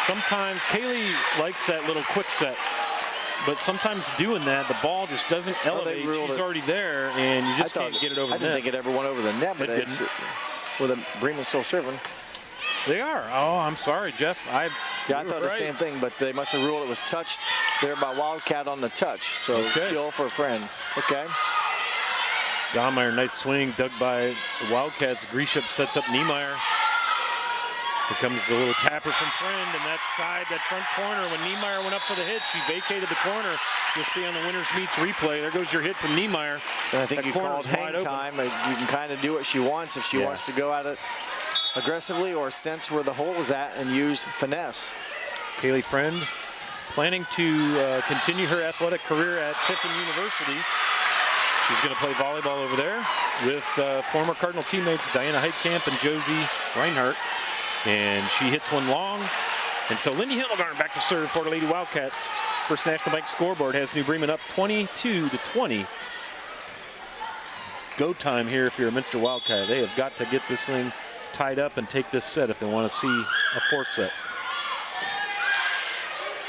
Sometimes Kaylee likes that little quick set, but sometimes doing that, the ball just doesn't elevate. She's already there, and you just can't get it over the net. I didn't think it ever went over the net, but it's with Bremen still serving. They are. Oh, I'm sorry, Jeff. I thought the same thing, but they must have ruled it was touched there by Wildcat on the touch. So kill for a Friend. Okay. Dommeyer, nice swing, dug by the Wildcats. Grisham sets up Niemeyer. Here comes the little tapper from Friend, and that side, that front corner. When Niemeyer went up for the hit, she vacated the corner. You'll see on the Winners Meets replay. There goes your hit from Niemeyer. And I think you called hang time. You can kind of do what she wants. If she wants to go at it aggressively or sense where the hole is at and use finesse. Kaylee Friend planning to continue her athletic career at Tiffin University. She's going to play volleyball over there with former Cardinal teammates Diana Heitkamp and Josie Reinhardt. And she hits one long, And so Lindy Himmelgarn back to serve for the Lady Wildcats. First National Bank scoreboard has New Bremen up 22-20. Go time here if you're a Minster Wildcat. They have got to get this thing tied up and take this set if they want to see a fourth set.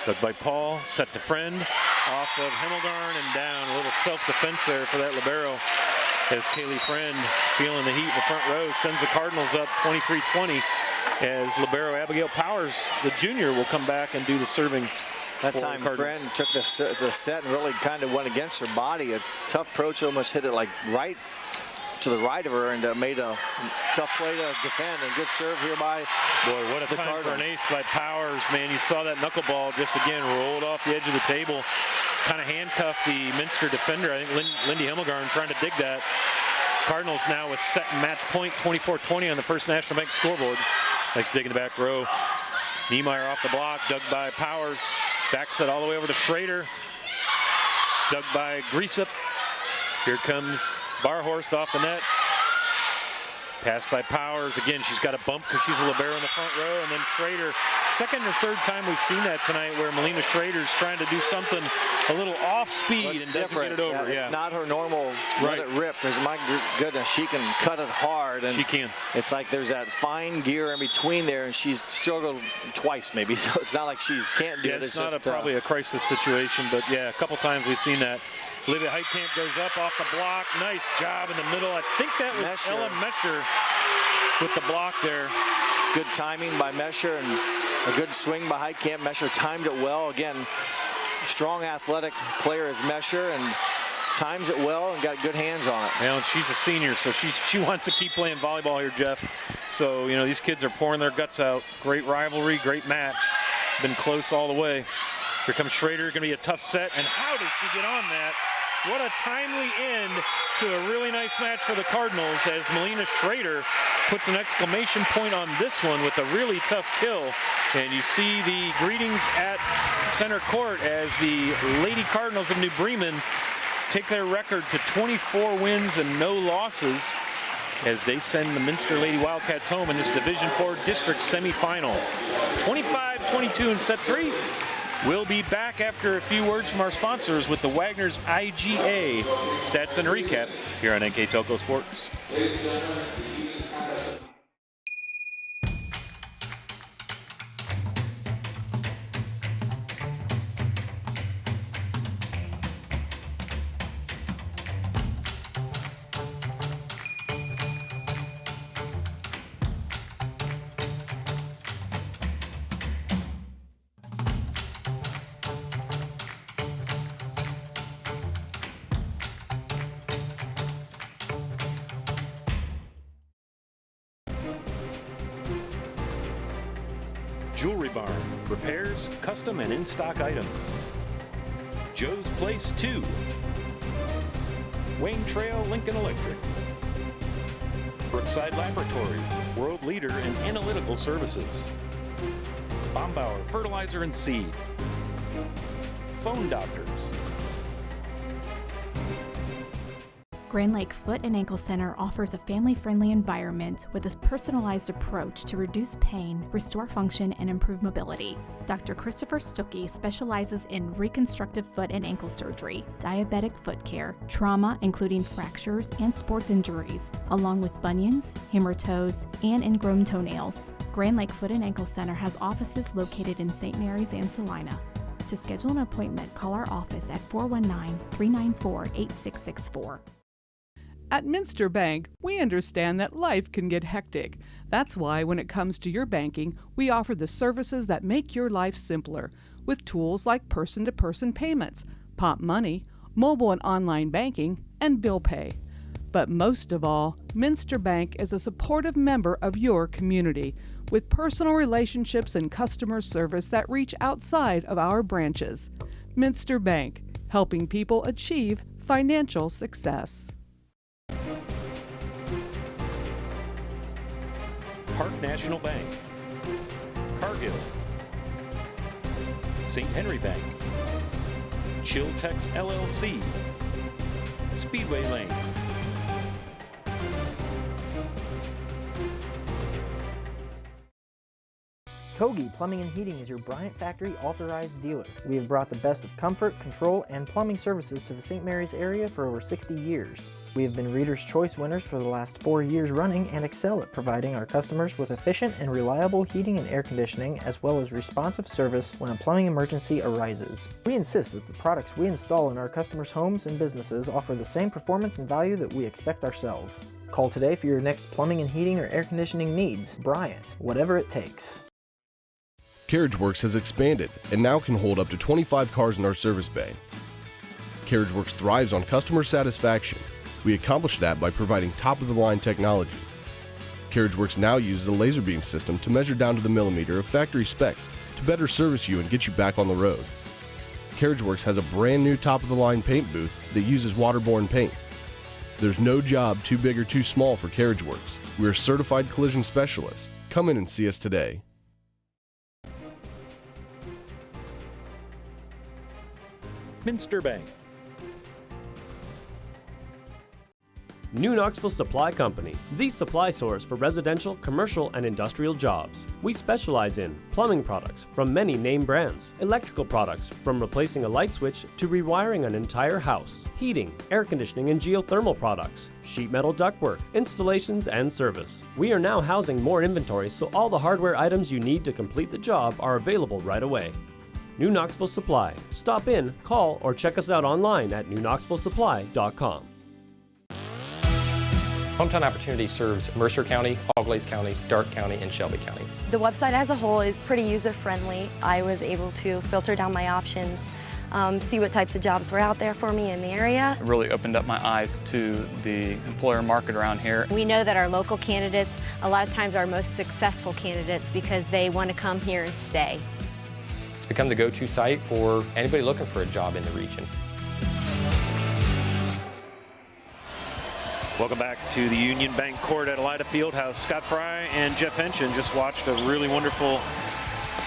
Dug by Paul, set to Friend, off of Himmelgarn and down. A little self-defense there for that libero as Kaylee Friend, feeling the heat in the front row, sends the Cardinals up 23-20 as libero Abigail Powers, the junior, will come back and do the serving. That time Friend took the set and really kind of went against her body. A tough approach, almost hit it like right to the right of her, and made a tough play to defend. And good serve here by what a time for an ace by Powers, man. You saw that knuckleball just again rolled off the edge of the table, kind of handcuffed the Minster defender. I think Lindy Himmelgarn trying to dig that. Cardinals now with set and match point, 24-20 on the First National Bank scoreboard. Nice dig in the back row. Niemeyer off the block, dug by Powers. Back set all the way over to Schrader. Dug by Griesop. Here comes Barhorst off the net. Pass by Powers. Again, she's got a bump because she's a libero in the front row. And then Schrader, second or third time we've seen that tonight where Melina Schrader's trying to do something a little off speed and doesn't get it over. It's not her normal let it rip, because my goodness, she can cut it hard. And she can. It's like there's that fine gear in between there, and she's struggled twice maybe. So it's not like she can't do it. It's not probably a crisis situation, but yeah, a couple times we've seen that. Olivia Heitkamp goes up off the block. Nice job in the middle. I think that was Ella Mesher with the block there. Good timing by Mesher and a good swing by Heitkamp. Mesher timed it well. Again, strong athletic player is Mesher, and times it well and got good hands on it. Well, and she's a senior, so she wants to keep playing volleyball here, Jeff. So, you know, these kids are pouring their guts out. Great rivalry, great match. Been close all the way. Here comes Schrader, going to be a tough set, and how does she get on that? What a timely end to a really nice match for the Cardinals as Melina Schrader puts an exclamation point on this one with a really tough kill. And you see the greetings at center court as the Lady Cardinals of New Bremen take their record to 24 wins and no losses as they send the Minster Lady Wildcats home in this Division IV district semifinal. 25-22 in set 3. We'll be back after a few words from our sponsors with the Wagner's IGA stats and recap here on NKTelco Sports. Jewelry Barn, repairs, custom and in-stock items. Joe's Place 2. Wayne Trail Lincoln Electric. Brookside Laboratories, world leader in analytical services. Bombauer Fertilizer and Seed. Phone Doctors. Grand Lake Foot and Ankle Center offers a family-friendly environment with a personalized approach to reduce pain, restore function, and improve mobility. Dr. Christopher Stuckey specializes in reconstructive foot and ankle surgery, diabetic foot care, trauma including fractures and sports injuries, along with bunions, hammer toes, and ingrown toenails. Grand Lake Foot and Ankle Center has offices located in St. Mary's and Salina. To schedule an appointment, call our office at 419-394-8664. At Minster Bank, we understand that life can get hectic. That's why when it comes to your banking, we offer the services that make your life simpler, with tools like person-to-person payments, Pop Money, mobile and online banking, and bill pay. But most of all, Minster Bank is a supportive member of your community, with personal relationships and customer service that reach outside of our branches. Minster Bank, helping people achieve financial success. Park National Bank, Cargill, St. Henry Bank, Chiltex LLC, Speedway Lanes, Kogi Plumbing and Heating is your Bryant Factory authorized dealer. We have brought the best of comfort, control, and plumbing services to the St. Mary's area for over 60 years. We have been Reader's Choice winners for the last 4 years running and excel at providing our customers with efficient and reliable heating and air conditioning, as well as responsive service when a plumbing emergency arises. We insist that the products we install in our customers' homes and businesses offer the same performance and value that we expect ourselves. Call today for your next plumbing and heating or air conditioning needs. Bryant, whatever it takes. CarriageWorks has expanded and now can hold up to 25 cars in our service bay. CarriageWorks thrives on customer satisfaction. We accomplish that by providing top-of-the-line technology. CarriageWorks now uses a laser beam system to measure down to the millimeter of factory specs to better service you and get you back on the road. CarriageWorks has a brand new top-of-the-line paint booth that uses waterborne paint. There's no job too big or too small for CarriageWorks. We're certified collision specialists. Come in and see us today. Minster Bank. New Knoxville Supply Company, the supply source for residential, commercial, and industrial jobs. We specialize in plumbing products from many name brands, electrical products from replacing a light switch to rewiring an entire house, heating, air conditioning, and geothermal products, sheet metal ductwork, installations, and service. We are now housing more inventory, so all the hardware items you need to complete the job are available right away. New Knoxville Supply. Stop in, call, or check us out online at newknoxvillesupply.com. Hometown Opportunity serves Mercer County, Auglaize County, Darke County, and Shelby County. The website as a whole is pretty user-friendly. I was able to filter down my options, see what types of jobs were out there for me in the area. It really opened up my eyes to the employer market around here. We know that our local candidates, a lot of times are most successful candidates because they want to come here and stay. It's become the go-to site for anybody looking for a job in the region. Welcome back to the Union Bank Court at Elida Fieldhouse. Scott Fry and Jeff Henshin just watched a really wonderful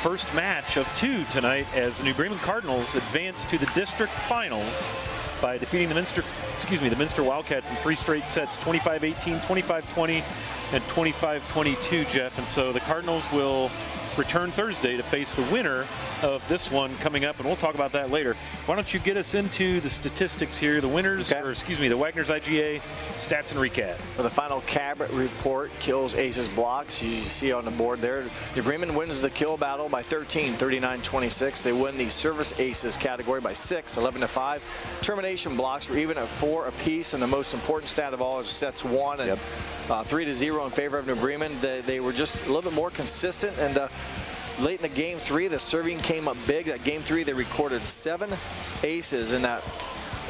first match of two tonight as the New Bremen Cardinals advance to the district finals by defeating the Minster Wildcats in 3 straight sets, 25-18, 25-20, and 25-22, Jeff. And so the Cardinals will return Thursday to face the winner of this one coming up, and we'll talk about that later. Why don't you get us into the statistics here, the winners, the Wagner's IGA stats and recap. For the final CAB report, kills, aces, blocks, you see on the board there. New Bremen wins the kill battle by 13, 39-26. They win the service aces category by 6, 11-5. Termination blocks were even at 4 apiece, and the most important stat of all is sets 1 and 3-0 in favor of New Bremen. They were just a little bit more consistent, and late in the game 3, the serving came up big. That game 3, they recorded 7 aces in that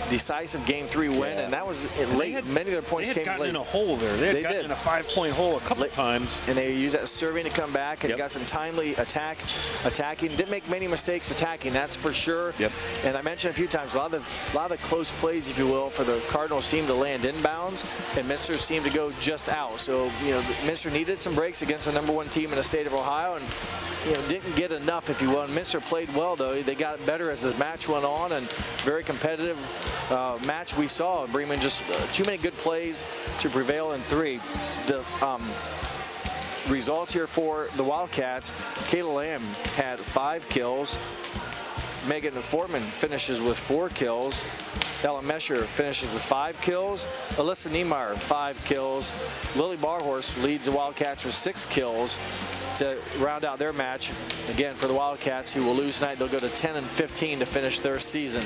decisive game 3 win, and that was late. Many of their points came late. They had gotten in a hole there. They had gotten in a 5-point hole a couple of times. And they used that serving to come back and got some timely attacking. Didn't make many mistakes attacking, that's for sure. And I mentioned a few times, a lot of the close plays, if you will, for the Cardinals seemed to land inbounds, and Minster seemed to go just out. So, Minster needed some breaks against the #1 team in the state of Ohio, and didn't get enough, if you will. And Minster played well, though. They got better as the match went on, and very competitive match we saw. Bremen just too many good plays to prevail in 3. The results here for the Wildcats: Kayla Lamb had 5 kills. Megan Fortman finishes with 4 kills. Ella Mesher finishes with 5 kills. Alyssa Niemeyer, 5 kills. Lily Barhorse leads the Wildcats with 6 kills to round out their match. Again, for the Wildcats, who will lose tonight, they'll go to 10-15 to finish their season.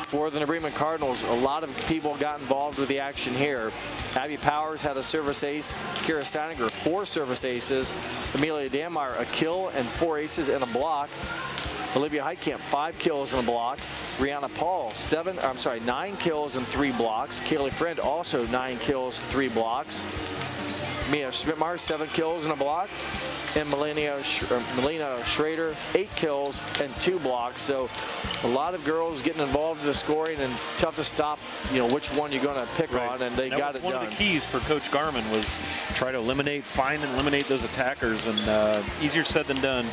For the New Bremen Cardinals, a lot of people got involved with the action here. Abby Powers had a service ace. Kira Steininger, 4 service aces. Amelia Danmeyer, a kill and 4 aces and a block. Olivia Heitkamp, 5 kills and a block. Rihanna Paul, 9 kills and 3 blocks. Kaylee Friend, also 9 kills, 3 blocks. Mia Schmidtmeyer, 7 kills and a block. And Melina Schrader, 8 kills and 2 blocks. So a lot of girls getting involved in the scoring, and tough to stop, which one you're going to pick on, and they got it done. One of the keys for Coach Garman was try to find and eliminate those attackers, and easier said than done.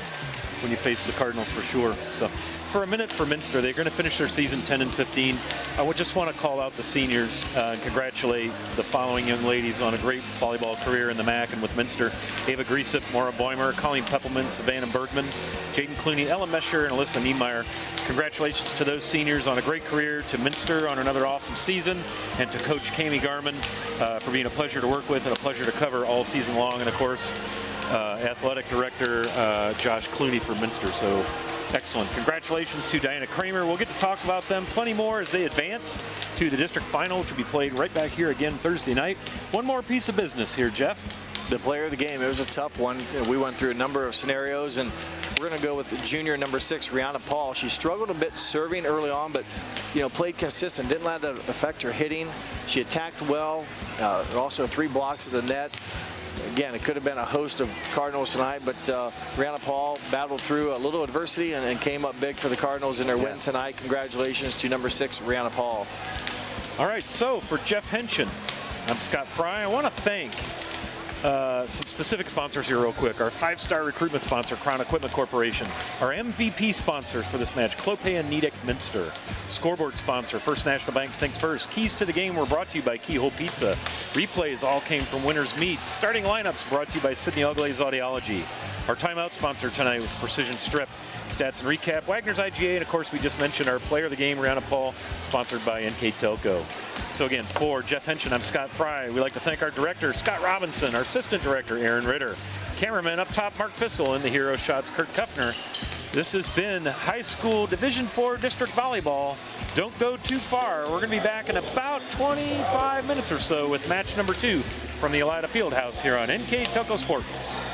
when you face the Cardinals for sure. So for a minute for Minster, they're going to finish their season 10-15. I would just want to call out the seniors and congratulate the following young ladies on a great volleyball career in the MAC and with Minster. Ava Griesip, Maura Boimer, Colleen Peppelman, Savannah Bergman, Jaden Clooney, Ella Mesher, and Alyssa Niemeyer. Congratulations to those seniors on a great career, to Minster on another awesome season, and to Coach Kami Garman for being a pleasure to work with and a pleasure to cover all season long. And of course, Athletic Director Josh Clooney for Minster. So excellent. Congratulations to Diana Kramer. We'll get to talk about them plenty more as they advance to the district final, which will be played right back here again Thursday night. One more piece of business here, Jeff. The player of the game, it was a tough one. We went through a number of scenarios, and we're going to go with the junior number 6, Rihanna Paul. She struggled a bit serving early on, but played consistent. Didn't let that affect her hitting. She attacked well. Also 3 blocks at the net. Again, it could have been a host of Cardinals tonight, but Rihanna Paul battled through a little adversity and came up big for the Cardinals in their win tonight. Congratulations to number 6, Rihanna Paul. All right, so for Jeff Henshin, I'm Scott Fry. I want to thank some specific sponsors here real quick. Our 5-star recruitment sponsor, Crown Equipment Corporation. Our MVP sponsors for this match, Clopay and Nedick Minster. Scoreboard sponsor, First National Bank Think First. Keys to the game were brought to you by Keyhole Pizza. Replays all came from Winners Meats. Starting lineups brought to you by Sidney Uglaze Audiology. Our timeout sponsor tonight was Precision Strip. Stats and recap, Wagner's IGA, and of course we just mentioned our player of the game, Rihanna Paul, sponsored by NKTelco. So again, for Jeff Henshin, I'm Scott Fry. We'd like to thank our director, Scott Robinson, our assistant director, Aaron Ritter, cameraman up top, Mark Fissel, and the hero shots, Kurt Kuffner. This has been high school Division IV district volleyball. Don't go too far. We're going to be back in about 25 minutes or so with match number 2 from the Elida Fieldhouse here on NKTelco Sports.